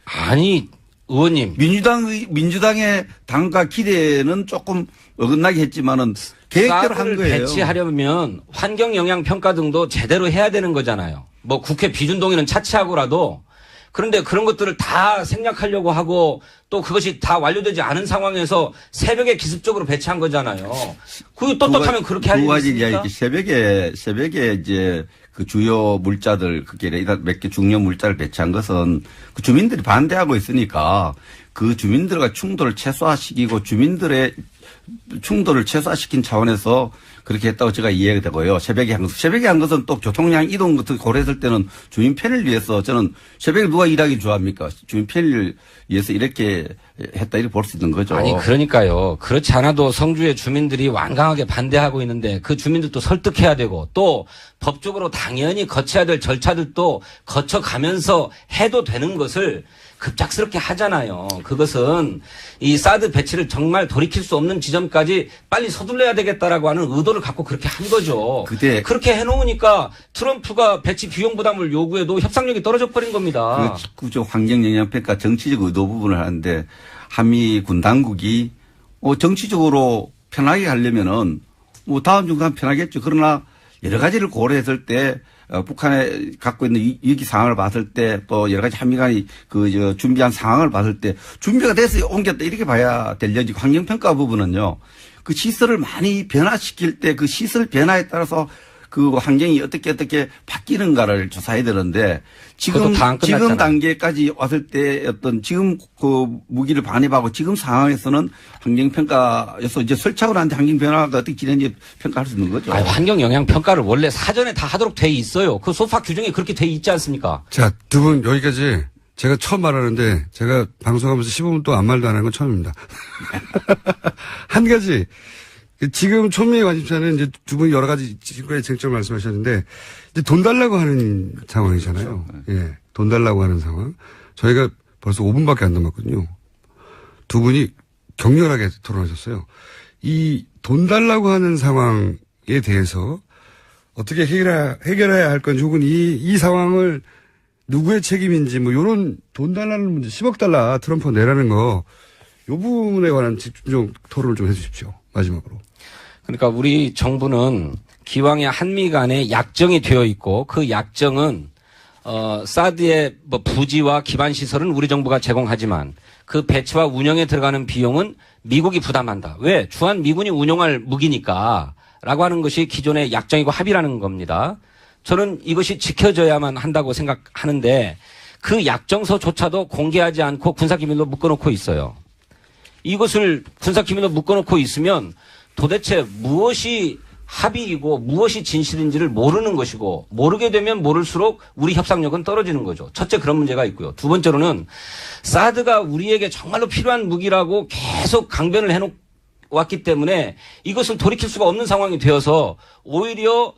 아니 의원님 민주당의 당과 기대는 조금 어긋나게 했지만은 계획대로 한 거예요. 배치하려면 환경 영향 평가 등도 제대로 해야 되는 거잖아요. 뭐 국회 비준 동의는 차치하고라도 그런데 그런 것들을 다 생략하려고 하고 또 그것이 다 완료되지 않은 상황에서 새벽에 기습적으로 배치한 거잖아요. 그 떳떳하면 그렇게 할 일이 있습니까? 새벽에 이제 그 주요 물자들 그게 몇 개 중요 물자를 배치한 것은 그 주민들이 반대하고 있으니까 그 주민들과 충돌을 최소화시키고 주민들의 충돌을 최소화시킨 차원에서 그렇게 했다고 제가 이해가 되고요. 새벽에 한 것은 또 교통량 이동 같은 거 고려했을 때는 주민 편의를 위해서 저는 새벽에 누가 일하기 좋아합니까? 주민 편의를 위해서 이렇게 했다 이렇게 볼 수 있는 거죠. 아니 그러니까요. 그렇지 않아도 성주의 주민들이 완강하게 반대하고 있는데 그 주민들도 설득해야 되고 또 법적으로 당연히 거쳐야 될 절차들도 거쳐가면서 해도 되는 것을 급작스럽게 하잖아요. 그것은 이 사드 배치를 정말 돌이킬 수 없는 지점까지 빨리 서둘러야 되겠다라고 하는 의도를 갖고 그렇게 한 거죠. 그때 그렇게 해놓으니까 트럼프가 배치 비용 부담을 요구해도 협상력이 떨어져 버린 겁니다. 그 직구적 환경 영향 평가 정치적 의도 부분을 하는데 한미 군 당국이 정치적으로 편하게 하려면은 다음 중간 편하겠죠. 그러나 여러 가지를 고려했을 때 북한에 갖고 있는 위기 상황을 봤을 때 또 여러 가지 한미 간이 준비한 상황을 봤을 때 준비가 돼서 옮겼다 이렇게 봐야 될 여지. 환경평가 부분은요. 그 시설을 많이 변화시킬 때 그 시설 변화에 따라서 그 환경이 어떻게 바뀌는가를 조사해야 되는데 지금 단계까지 왔을 때 지금 그 무기를 반입하고 지금 상황에서는 환경평가에서 이제 설착을 하는데 환경변화가 어떻게 진행인지 평가할 수 있는 거죠. 환경 영향 평가를 원래 사전에 다 하도록 돼 있어요. 그 소파 규정에 그렇게 돼 있지 않습니까? 자, 두 분 여기까지 제가 처음 말하는데 제가 방송하면서 15분 동안 아무 말도 안 하는 건 처음입니다. 한 가지. 지금 촌미의 관심사는 이제 두 분이 여러 가지 지금까지 쟁점을 말씀하셨는데 이제 돈 달라고 하는 상황이잖아요. 그렇죠. 예. 돈 달라고 하는 상황. 저희가 벌써 5분밖에 안 남았거든요. 두 분이 격렬하게 토론하셨어요. 이 돈 달라고 하는 상황에 대해서 어떻게 해결해야 할 건지 혹은 이 상황을 누구의 책임인지 요런 돈 달라는 문제 10억 달러 트럼프 내라는 거 요 부분에 관한 집중 토론을 좀 해 주십시오. 마지막으로. 그러니까 우리 정부는 기왕에 한미 간에 약정이 되어 있고 그 약정은 사드의 부지와 기반 시설은 우리 정부가 제공하지만 그 배치와 운영에 들어가는 비용은 미국이 부담한다. 왜? 주한 미군이 운용할 무기니까 라고 하는 것이 기존의 약정이고 합의라는 겁니다. 저는 이것이 지켜져야만 한다고 생각하는데 그 약정서조차도 공개하지 않고 군사기밀로 묶어놓고 있어요. 이것을 군사기밀로 묶어놓고 있으면 도대체 무엇이 합의이고 무엇이 진실인지를 모르는 것이고 모르게 되면 모를수록 우리 협상력은 떨어지는 거죠. 첫째 그런 문제가 있고요. 두 번째로는 사드가 우리에게 정말로 필요한 무기라고 계속 강변을 해놓았기 때문에 이것을 돌이킬 수가 없는 상황이 되어서 오히려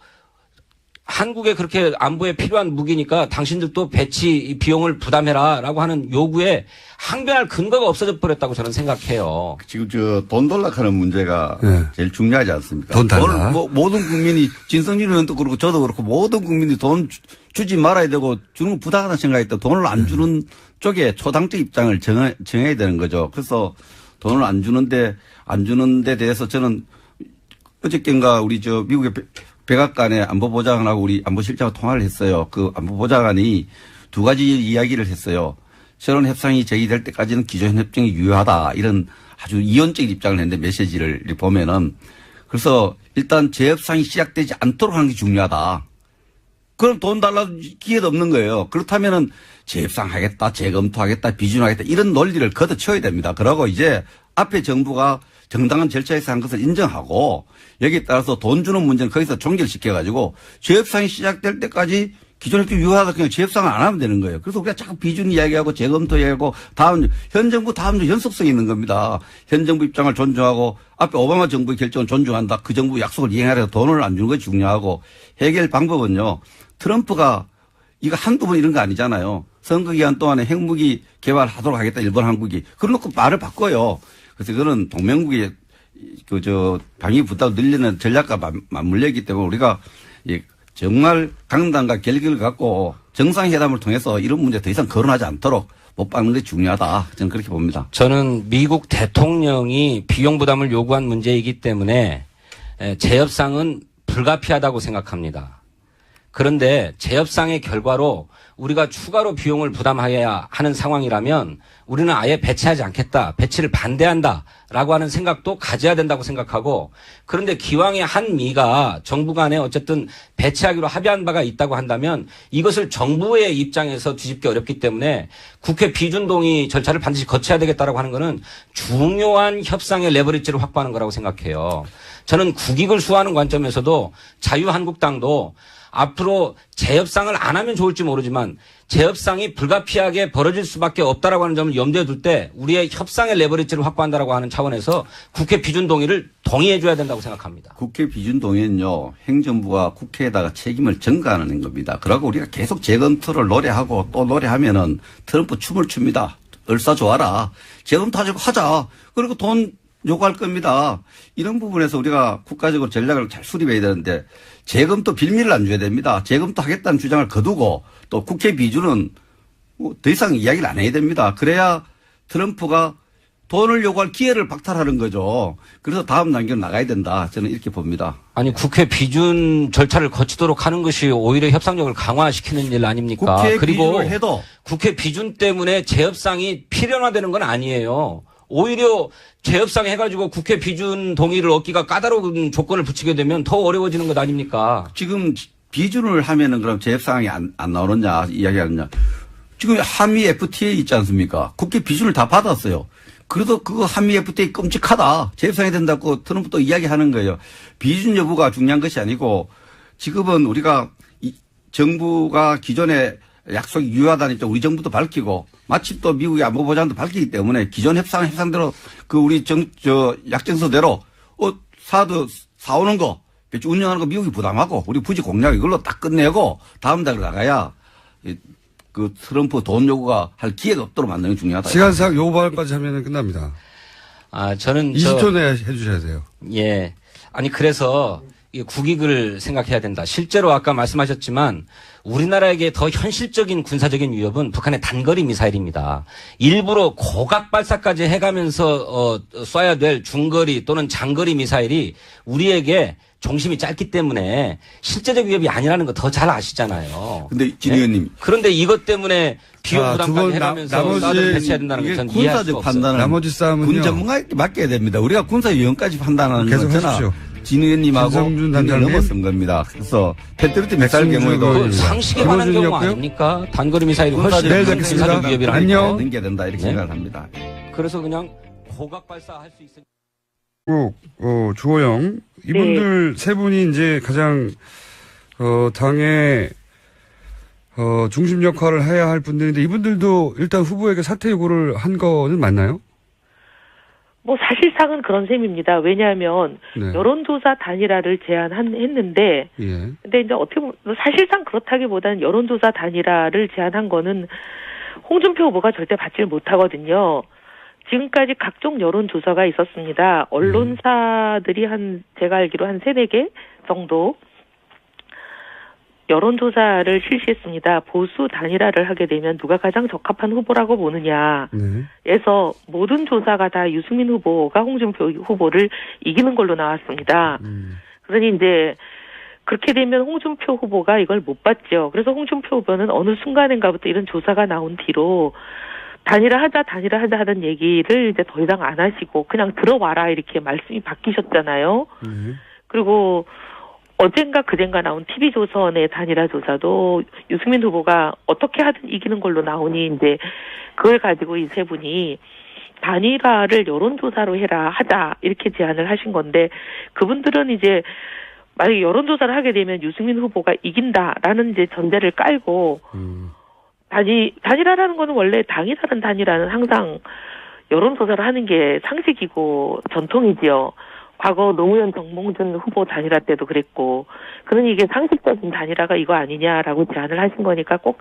한국에 그렇게 안보에 필요한 무기니까 당신들도 배치 비용을 부담해라 라고 하는 요구에 항변할 근거가 없어져 버렸다고 저는 생각해요. 지금 돈 달라하는 문제가 제일 중요하지 않습니까? 돈 달라. 모든 국민이 진성준 의원도 그렇고 저도 그렇고 모든 국민이 돈 주지 말아야 되고 주는 거 부당하다는 생각이 있다. 돈을 안 주는 쪽에 초당적 입장을 정해야 되는 거죠. 그래서 돈을 안 주는데 대해서 저는 어저께인가 우리 미국의 백악관에 안보보좌관하고 우리 안보실장하고 통화를 했어요. 그 안보보좌관이 두 가지 이야기를 했어요. 새로운 협상이 제기될 때까지는 기존 협정이 유효하다. 이런 아주 이원적인 입장을 했는데 메시지를 보면은 그래서 일단 재협상이 시작되지 않도록 하는 게 중요하다. 그럼 돈 달라도 기회도 없는 거예요. 그렇다면은 재협상하겠다, 재검토하겠다, 비준하겠다 이런 논리를 걷어쳐야 됩니다. 그러고 이제 앞에 정부가 정당한 절차에서 한 것을 인정하고 여기에 따라서 돈 주는 문제는 거기서 종결시켜가지고 재협상이 시작될 때까지 기존 협정 유효하다 그냥 재협상을 안 하면 되는 거예요. 그래서 우리가 자꾸 비준 이야기하고 재검토 이야기하고 현 정부 다음 주 연속성이 있는 겁니다. 현 정부 입장을 존중하고 앞에 오바마 정부의 결정을 존중한다. 그 정부 약속을 이행하려고 돈을 안 주는 것이 중요하고 해결 방법은요. 트럼프가 이거 한두 번 이런 거 아니잖아요. 선거 기간 동안에 핵무기 개발하도록 하겠다. 일본, 한국이. 그러놓고 말을 바꿔요. 그래서 그거는 동맹국의 방위 부담을 늘리는 전략과 맞물려있기 때문에 우리가 정말 강단과 결기를 갖고 정상회담을 통해서 이런 문제 더 이상 거론하지 않도록 못 박는 게 중요하다. 저는 그렇게 봅니다. 저는 미국 대통령이 비용 부담을 요구한 문제이기 때문에 재협상은 불가피하다고 생각합니다. 그런데 재협상의 결과로 우리가 추가로 비용을 부담해야 하는 상황이라면 우리는 아예 배치하지 않겠다. 배치를 반대한다라고 하는 생각도 가져야 된다고 생각하고 그런데 기왕에 한미가 정부 간에 어쨌든 배치하기로 합의한 바가 있다고 한다면 이것을 정부의 입장에서 뒤집기 어렵기 때문에 국회 비준동의 절차를 반드시 거쳐야 되겠다라고 하는 것은 중요한 협상의 레버리지를 확보하는 거라고 생각해요. 저는 국익을 수호하는 관점에서도 자유한국당도 앞으로 재협상을 안 하면 좋을지 모르지만 재협상이 불가피하게 벌어질 수밖에 없다라고 하는 점을 염두에 둘 때 우리의 협상의 레버리지를 확보한다라고 하는 차원에서 국회 비준 동의를 동의해 줘야 된다고 생각합니다. 국회 비준 동의는요. 행정부가 국회에다가 책임을 전가하는 겁니다. 그러고 우리가 계속 재검토를 노래하고 또 노래하면은 트럼프 춤을 춥니다. 얼싸 좋아라. 재검토하자고 하자. 그리고 돈 요구할 겁니다. 이런 부분에서 우리가 국가적으로 전략을 잘 수립해야 되는데 재검도 빌미를 안 줘야 됩니다. 재검도 하겠다는 주장을 거두고 또 국회 비준은 더 이상 이야기를 안 해야 됩니다. 그래야 트럼프가 돈을 요구할 기회를 박탈하는 거죠. 그래서 다음 단계로 나가야 된다. 저는 이렇게 봅니다. 아니 국회 비준 절차를 거치도록 하는 것이 오히려 협상력을 강화시키는 일 아닙니까? 국회 그리고 비준을 해도 국회 비준 때문에 재협상이 필연화되는 건 아니에요. 오히려 재협상 해가지고 국회 비준 동의를 얻기가 까다로운 조건을 붙이게 되면 더 어려워지는 것 아닙니까? 지금 비준을 하면은 그럼 재협상이 안 나오느냐 이야기하느냐. 지금 한미 FTA 있지 않습니까? 국회 비준을 다 받았어요. 그래도 그거 한미 FTA 끔찍하다. 재협상해야 된다고 트럼프도 이야기하는 거예요. 비준 여부가 중요한 것이 아니고 지금은 우리가 정부가 기존에 약속이 유효하다는 점 우리 정부도 밝히고 마침 또 미국의 안보보장도 밝히기 때문에 기존 협상대로 그 우리 약정서대로 사드 사오는 거 배치 운영하는 거 미국이 부담하고 우리 부지 공략 이걸로 딱 끝내고 다음 달에 나가야 그 트럼프 돈 요구가 할 기회가 없도록 만드는 게 중요하다. 시간상 요구까지 하면 끝납니다. 저는 20초 내에 해주셔야 돼요. 예. 아니 그래서 국익을 생각해야 된다. 실제로 아까 말씀하셨지만 우리나라에게 더 현실적인 군사적인 위협은 북한의 단거리 미사일입니다. 일부러 고각 발사까지 해가면서 쏴야 될 중거리 또는 장거리 미사일이 우리에게 종심이 짧기 때문에 실제적 위협이 아니라는 거 더 잘 아시잖아요. 근데 진 의원님. 그런데 이것 때문에 비용 부담까지 해가면서 사드를 배치해야 된다는 게 전 이해할 수가 없어요. 나머지 싸움은요. 군 전문가에게 맡겨야 됩니다. 우리가 군사 위험까지 판단하는 계속 거잖아. 하십시오. 진 의원님하고 김성준 단장님 넘어선 겁니다. 그래서 패트리oti 미사일 경우에도 그 상식에 관한 경우 김어준이었고요. 아닙니까? 단거리 미사일이 훨씬 내일 큰 뵙겠습니다. 군사적 위협이라는 안녕. 거. 넘겨야 된다 이렇게 네? 생각을 합니다. 그래서 그냥 고각 발사할 수 있으니까. 주호영 이분들 세 분이 이제 가장 당의 중심 역할을 해야 할 분들인데 이분들도 일단 후보에게 사퇴 요구를 한 거는 맞나요? 뭐 사실상은 그런 셈입니다. 왜냐하면 네. 여론조사 단일화를 제안했는데, 예. 근데 이제 어떻게 보면 사실상 그렇다기보다는 여론조사 단일화를 제안한 거는 홍준표 후보가 절대 받질 못하거든요. 지금까지 각종 여론조사가 있었습니다. 언론사들이 제가 알기로 한 3-4개 정도 여론조사를 실시했습니다. 보수 단일화를 하게 되면 누가 가장 적합한 후보라고 보느냐. 네. 에서 모든 조사가 다 유승민 후보가 홍준표 후보를 이기는 걸로 나왔습니다. 그러니 이제 그렇게 되면 홍준표 후보가 이걸 못 받죠. 그래서 홍준표 후보는 어느 순간인가부터 이런 조사가 나온 뒤로 단일화하자 하던 얘기를 이제 더 이상 안 하시고 그냥 들어와라 이렇게 말씀이 바뀌셨잖아요. 그리고 어젠가 그젠가 나온 TV조선의 단일화 조사도 유승민 후보가 어떻게 하든 이기는 걸로 나오니 이제 그걸 가지고 이 세 분이 단일화를 여론조사로 하자 이렇게 제안을 하신 건데 그분들은 이제 만약에 여론조사를 하게 되면 유승민 후보가 이긴다라는 이제 전제를 깔고 단일화라는 거는 원래 당이 다른 단일화는 항상 여론조사를 하는 게 상식이고 전통이지요. 과거 노무현 정몽준 후보 단일화 때도 그랬고 그러니 이게 상식적인 단일화가 이거 아니냐라고 제안을 하신 거니까 꼭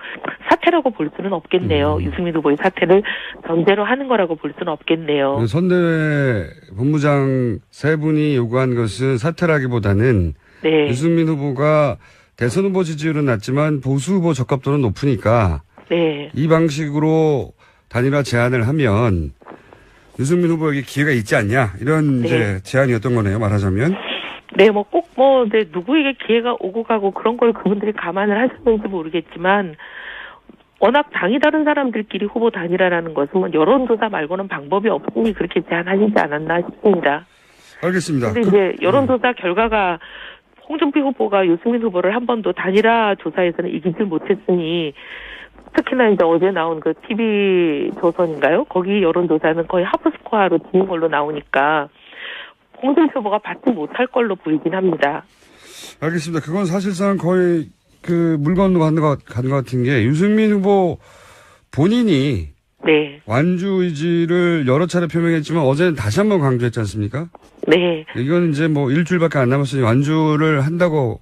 사퇴라고 볼 수는 없겠네요. 유승민 후보의 사퇴를 전제로 하는 거라고 볼 수는 없겠네요. 선대위 본부장 세 분이 요구한 것은 사퇴라기보다는 네. 유승민 후보가 대선 후보 지지율은 낮지만 보수 후보 적합도는 높으니까 네. 이 방식으로 단일화 제안을 하면 유승민 후보에게 기회가 있지 않냐 이런 네. 이제 제안이었던 거네요. 말하자면. 네, 네, 누구에게 기회가 오고 가고 그런 걸 그분들이 감안을 하셨는지 모르겠지만 워낙 당이 다른 사람들끼리 후보 단일화라는 것은 뭐 여론조사 말고는 방법이 없으니 그렇게 제안하시지 않았나 싶습니다. 알겠습니다. 근데 이제 여론조사 결과가 홍준표 후보가 유승민 후보를 한 번도 단일화 조사에서는 이기질 못했으니 특히나 이제 어제 나온 그 TV조선인가요? 거기 여론조사는 거의 하프스코어로 지는 걸로 나오니까 홍준표 후보가 받지 못할 걸로 보이긴 합니다. 알겠습니다. 그건 사실상 거의 그 물 건너 간 것 같은 게 유승민 후보 본인이 네. 완주 의지를 여러 차례 표명했지만 어제는 다시 한번 강조했지 않습니까? 네. 이건 이제 뭐 일주일밖에 안 남았으니 완주를 한다고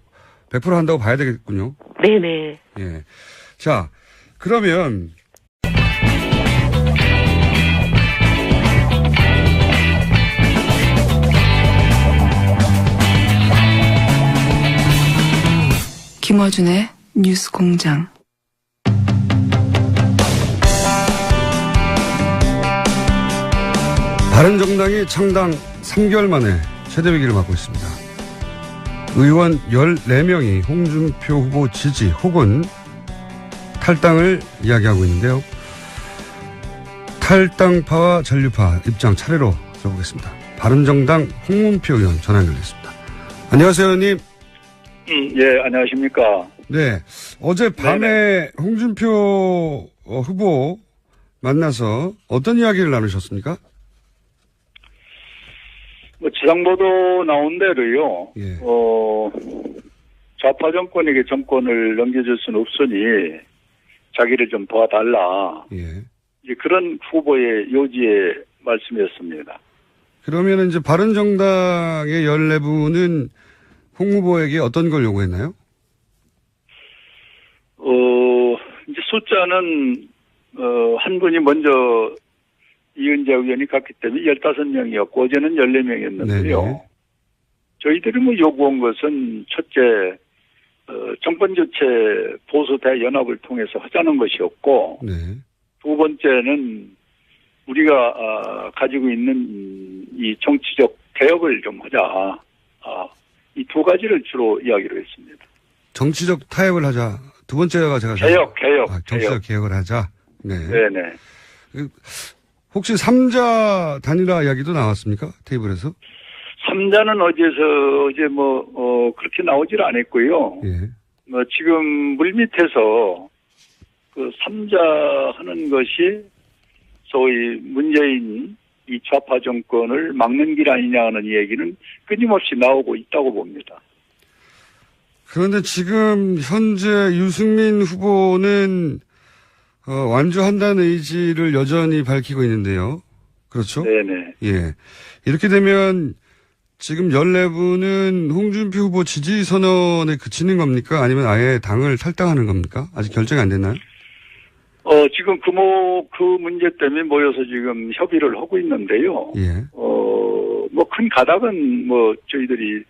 100% 한다고 봐야 되겠군요. 네네. 예. 자, 그러면 김어준의 뉴스 공장. 바른정당이 창당 3개월 만에 최대 위기를 맞고 있습니다. 의원 14명이 홍준표 후보 지지 혹은 탈당을 이야기하고 있는데요. 탈당파와 전류파 입장 차례로 들어보겠습니다. 바른정당 홍문표 의원 전화 연결됐습니다. 안녕하세요, 의원님. 예, 안녕하십니까. 네, 어제 밤에 홍준표 후보 만나서 어떤 이야기를 나누셨습니까? 지상보도 나온 대로요. 예. 좌파 정권에게 정권을 넘겨줄 수는 없으니 자기를 좀 도와달라. 예. 이제 그런 후보의 요지의 말씀이었습니다. 그러면 이제 바른정당의 14분은 홍 후보에게 어떤 걸 요구했나요? 이제 숫자는, 한 분이 먼저 이은재 의원이 갔기 때문에 15명이었고, 어제는 14명이었는데요. 네네. 저희들이 요구한 것은 첫째, 정권 교체 보수 대연합을 통해서 하자는 것이었고, 네. 두 번째는 우리가 가지고 있는 이 정치적 개혁을 좀 하자. 이 두 가지를 주로 이야기를 했습니다. 정치적 타협을 하자. 두 번째가 제가 개혁. 정치적 개혁을 하자. 네. 네네. 혹시 3자 단일화 이야기도 나왔습니까? 테이블에서? 3자는 어제 그렇게 나오질 않았고요. 예. 지금 물밑에서 그 3자 하는 것이 소위 문재인 이 좌파 정권을 막는 길 아니냐 하는 얘기는 끊임없이 나오고 있다고 봅니다. 그런데 지금 현재 유승민 후보는 완주한다는 의지를 여전히 밝히고 있는데요. 그렇죠? 네네. 예. 이렇게 되면 지금 14분은 홍준표 후보 지지 선언에 그치는 겁니까? 아니면 아예 당을 탈당하는 겁니까? 아직 결정이 안 됐나요? 지금 그 문제 때문에 모여서 지금 협의를 하고 있는데요. 예. 큰 가닥은 저희들이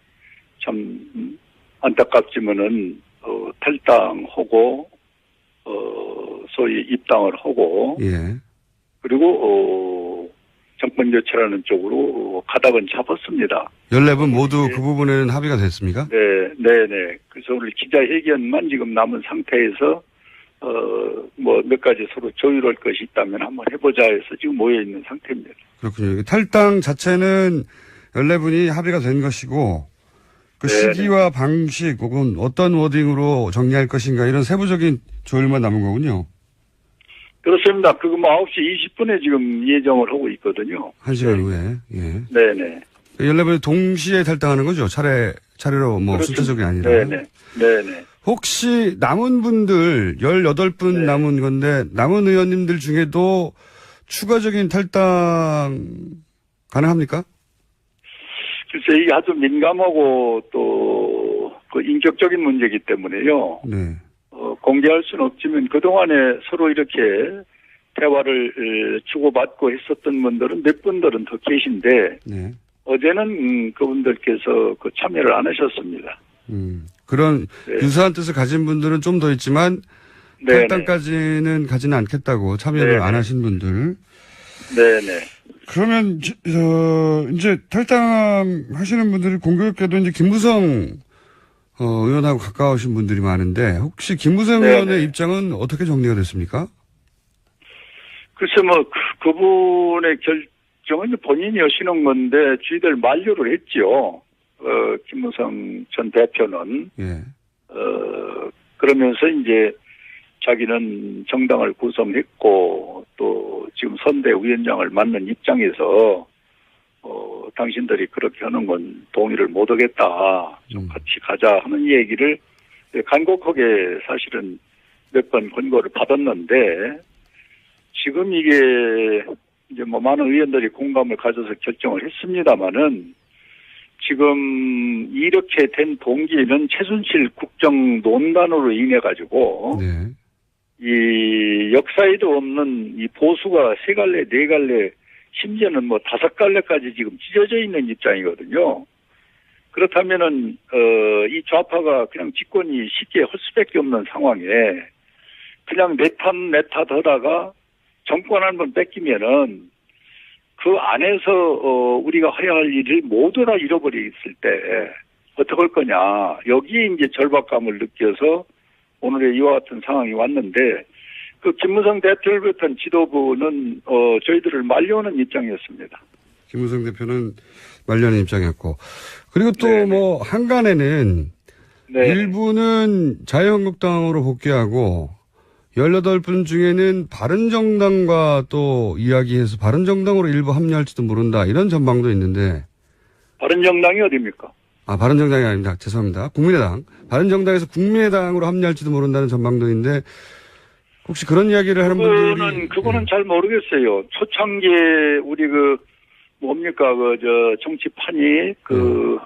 참 안타깝지만은, 탈당하고, 소위 입당을 하고, 예. 그리고, 정권 교체라는 쪽으로 가닥은 잡았습니다. 14분 모두 그 부분에는 합의가 됐습니까? 네네. 그래서 오늘 기자회견만 지금 남은 상태에서, 몇 가지 서로 조율할 것이 있다면 한번 해보자 해서 지금 모여있는 상태입니다. 그렇군요. 탈당 자체는 14분이 합의가 된 것이고, 그 네네. 시기와 방식 혹은 어떤 워딩으로 정리할 것인가 이런 세부적인 조율만 남은 거군요. 그렇습니다. 그거 9시 20분에 지금 예정을 하고 있거든요. 1시간 후에. 예. 네네. 14분이 동시에 탈당하는 거죠? 차례로 그렇죠. 순차적이 아니라. 네네. 혹시 남은 분들 18분 네. 남은 건데 남은 의원님들 중에도 추가적인 탈당 가능합니까? 글쎄 이게 아주 민감하고 또 그 인격적인 문제이기 때문에요. 네. 공개할 수는 없지만 그동안에 서로 이렇게 대화를 주고받고 했었던 분들은 몇 분들은 더 계신데 네. 어제는 그분들께서 그 참여를 안 하셨습니다. 그런 네. 유사한 뜻을 가진 분들은 좀 더 있지만 네네. 탈당까지는 가지는 않겠다고 참여를 네네. 안 하신 분들. 네네. 그러면 이제 탈당하시는 분들이 공교롭게도 이제 김무성 의원하고 가까우신 분들이 많은데 혹시 김무성 네네. 의원의 입장은 어떻게 정리가 됐습니까? 글쎄 그분의 결정은 본인이 하시는 건데 저희들 만류를 했죠. 김무성 전 대표는 예. 그러면서 이제 자기는 정당을 구성했고 또 지금 선대위원장을 맡는 입장에서 당신들이 그렇게 하는 건 동의를 못 하겠다. 좀 같이 가자 하는 얘기를 간곡하게 사실은 몇 번 권고를 받았는데 지금 이게 이제 많은 의원들이 공감을 가져서 결정을 했습니다마는 지금 이렇게 된 동기는 최순실 국정농단으로 인해 가지고 네. 이 역사에도 없는 이 보수가 3갈래, 4갈래, 심지어는 5갈래까지 지금 찢어져 있는 입장이거든요. 그렇다면은 이 좌파가 그냥 집권이 쉽게 할 수밖에 없는 상황에 그냥 내탓 하다가 정권 한번 뺏기면은 그 안에서 우리가 해야 할 일을 모두 다 잃어버렸을 때 어떻게 할 거냐. 여기에 이제 절박감을 느껴서 오늘의 이와 같은 상황이 왔는데 그 김무성 대표를 비롯한 지도부는 저희들을 말려오는 입장이었습니다. 김무성 대표는 말려는 입장이었고. 그리고 또 네네. 뭐 한간에는 네. 일부는 자유한국당으로 복귀하고 18분 중에는 바른정당과 또 이야기해서 바른정당으로 일부 합류할지도 모른다. 이런 전망도 있는데. 바른정당이 어디입니까? 바른정당이 아닙니다. 죄송합니다. 국민의당. 바른정당에서 국민의당으로 합류할지도 모른다는 전망도 있는데 혹시 그런 이야기를 하는 분들이. 그거는 잘 모르겠어요. 초창기에 우리 정치판이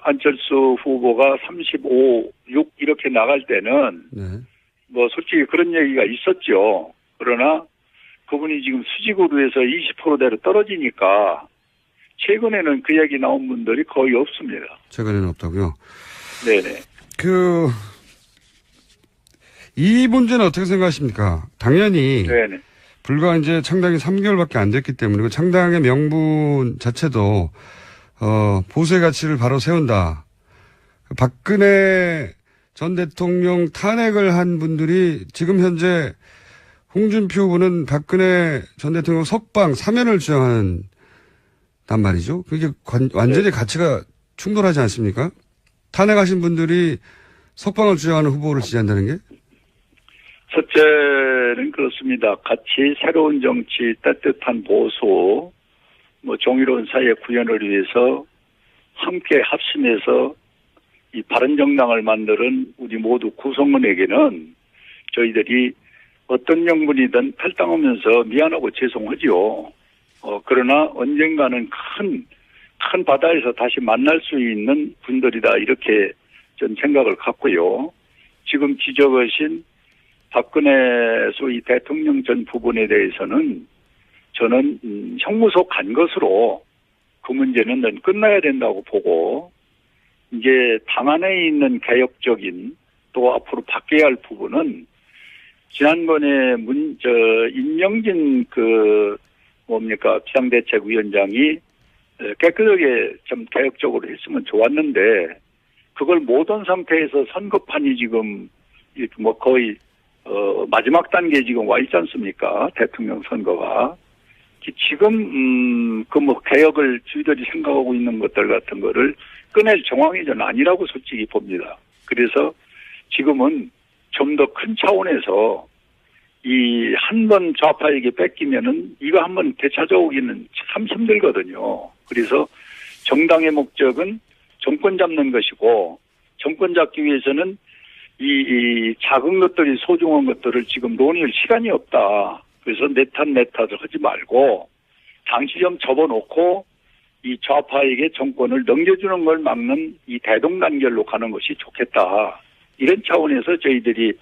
안철수 후보가 35, 6 이렇게 나갈 때는 네. 뭐 솔직히 그런 얘기가 있었죠. 그러나 그분이 지금 수직으로 해서 20%대로 떨어지니까 최근에는 그 얘기 나온 분들이 거의 없습니다. 최근에는 없다고요? 네네. 이 문제는 어떻게 생각하십니까? 당연히. 네네. 불과 이제 창당이 3개월밖에 안 됐기 때문에 그 창당의 명분 자체도 보수의 가치를 바로 세운다. 박근혜 전 대통령 탄핵을 한 분들이 지금 현재 홍준표 후보는 박근혜 전 대통령 석방 사면을 주장하는 단 말이죠. 그게 완전히 가치가 충돌하지 않습니까? 탄핵하신 분들이 석방을 주장하는 후보를 지지한다는 게? 첫째는 그렇습니다. 같이 새로운 정치, 따뜻한 보수, 정의로운 사회 구현을 위해서 함께 합심해서 이 바른정당을 만드는 우리 모두 구성원에게는 저희들이 어떤 명분이든 탈당하면서 미안하고 죄송하지요. 그러나 언젠가는 큰 바다에서 다시 만날 수 있는 분들이다. 이렇게 전 생각을 갖고요. 지금 지적하신 박근혜 소위 대통령 전 부분에 대해서는 저는 형무소 간 것으로 그 문제는 끝나야 된다고 보고 이제 당 안에 있는 개혁적인 또 앞으로 바뀌어야 할 부분은 지난번에 임명진 비상대책위원장이 깨끗하게 좀 개혁적으로 했으면 좋았는데 그걸 못한 상태에서 선거판이 지금 거의 마지막 단계에 지금 와 있지 않습니까? 대통령 선거가. 지금, 개혁을 저희들이 생각하고 있는 것들 같은 거를 꺼낼 정황이 전 아니라고 솔직히 봅니다. 그래서 지금은 좀 더 큰 차원에서 이 한 번 좌파에게 뺏기면은 이거 한번 되찾아오기는 참 힘들거든요. 그래서 정당의 목적은 정권 잡는 것이고 정권 잡기 위해서는 이 작은 것들이 소중한 것들을 지금 논의할 시간이 없다. 그래서 내 탓을 하지 말고 당시 좀 접어놓고 이 좌파에게 정권을 넘겨주는 걸 막는 이 대동단결로 가는 것이 좋겠다. 이런 차원에서 저희들이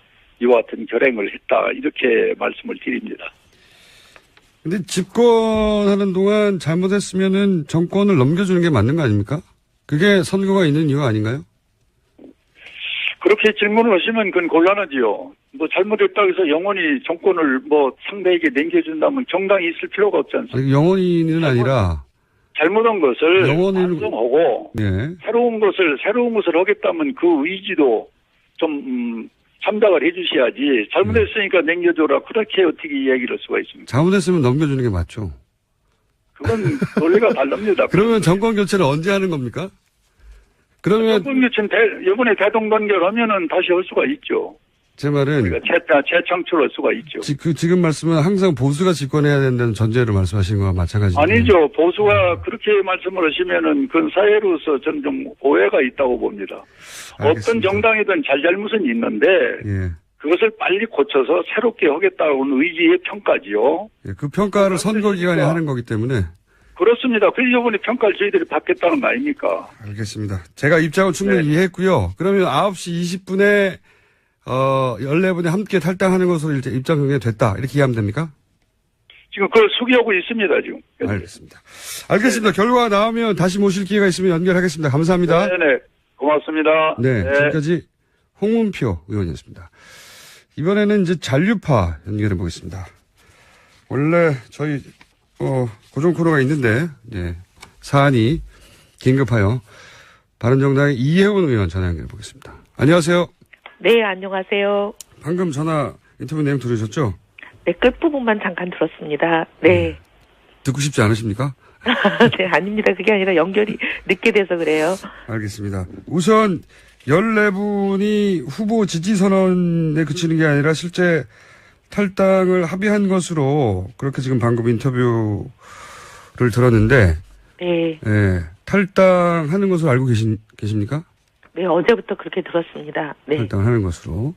이와 같은 결행을 했다. 이렇게 말씀을 드립니다. 근데 집권하는 동안 잘못했으면은 정권을 넘겨주는 게 맞는 거 아닙니까? 그게 선거가 있는 이유 아닌가요? 그렇게 질문을 하시면 그건 곤란하지요. 잘못했다고 해서 영원히 정권을 상대에게 남겨준다면 정당이 있을 필요가 없지 않습니까? 아니, 영원히는 아니라. 잘못한 것을 반성하고 네. 새로운 것을 하겠다면 그 의지도 좀 참작을 해주셔야지. 잘못했으니까 남겨줘라. 그렇게 어떻게 이야기를 할 수가 있습니까? 잘못했으면 넘겨주는 게 맞죠. 그건 논리가 다릅니다. 그러면 정권 교체를 언제 하는 겁니까? 그러면 정권 교체는 이번에 대동단결하면은 다시 할 수가 있죠. 제 말은 우리가 재창출할 수가 있죠. 지금 말씀은 항상 보수가 집권해야 된다는 전제로 말씀하시는 거와 마찬가지죠. 아니죠. 보수가 그렇게 말씀을 하시면은 그건 사회로서 저는 좀 오해가 있다고 봅니다. 알겠습니다. 어떤 정당이든 잘잘못은 있는데 예. 그것을 빨리 고쳐서 새롭게 하겠다는 의지의 평가지요. 예, 그 평가를 선거 기간에 하는 거기 때문에. 그렇습니다. 그래서 이번에 평가를 저희들이 받겠다는 거 아닙니까? 알겠습니다. 제가 입장을 충분히 이해했고요. 그러면 9시 20분에 14분에 함께 탈당하는 것으로 입장 정리가 됐다. 이렇게 이해하면 됩니까? 지금 그걸 수기하고 있습니다, 지금. 알겠습니다. 알겠습니다. 결과가 나오면 다시 모실 기회가 있으면 연결하겠습니다. 감사합니다. 네네. 고맙습니다. 네, 지금까지 홍문표 의원이었습니다. 이번에는 이제 잔류파 연결해 보겠습니다. 원래 저희 고정 코너가 있는데 사안이 긴급하여 바른정당의 이혜원 의원 전화 연결해 보겠습니다. 안녕하세요. 네, 안녕하세요. 방금 전화 인터뷰 내용 들으셨죠? 네, 끝부분만 잠깐 들었습니다. 네. 듣고 싶지 않으십니까? 네, 아닙니다. 그게 아니라 연결이 늦게 돼서 그래요. 알겠습니다. 우선 14분이 후보 지지선언에 그치는 게 아니라 실제 탈당을 합의한 것으로 그렇게 지금 방금 인터뷰를 들었는데 네. 탈당하는 것으로 알고 계십니까? 네, 어제부터 그렇게 들었습니다. 네. 탈당을 하는 것으로.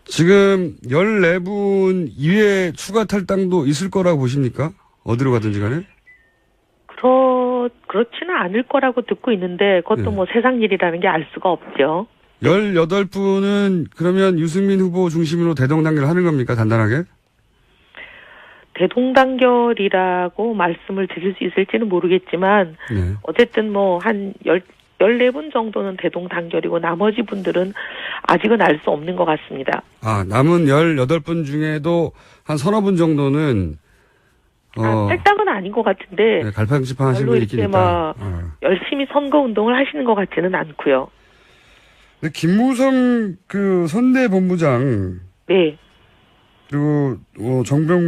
지금 14분 이외에 추가 탈당도 있을 거라고 보십니까? 어디로 가든지 간에? 그렇지는 않을 거라고 듣고 있는데 그것도 뭐 세상 일이라는 게 알 수가 없죠. 18분은 그러면 유승민 후보 중심으로 대동단결을 하는 겁니까? 단단하게? 대동단결이라고 말씀을 드릴 수 있을지는 모르겠지만 네. 어쨌든 뭐 한 14분 정도는 대동단결이고 나머지 분들은 아직은 알 수 없는 것 같습니다. 아, 남은 18분 중에도 한 서너 분 정도는 탈당은 아닌 것 같은데 갈팡질팡 하시는 별로 분이 있긴 이렇게 있다. 막 열심히 선거 운동을 하시는 것 같지는 않고요. 근데 김무성 그 선대본부장 네. 그리고 정병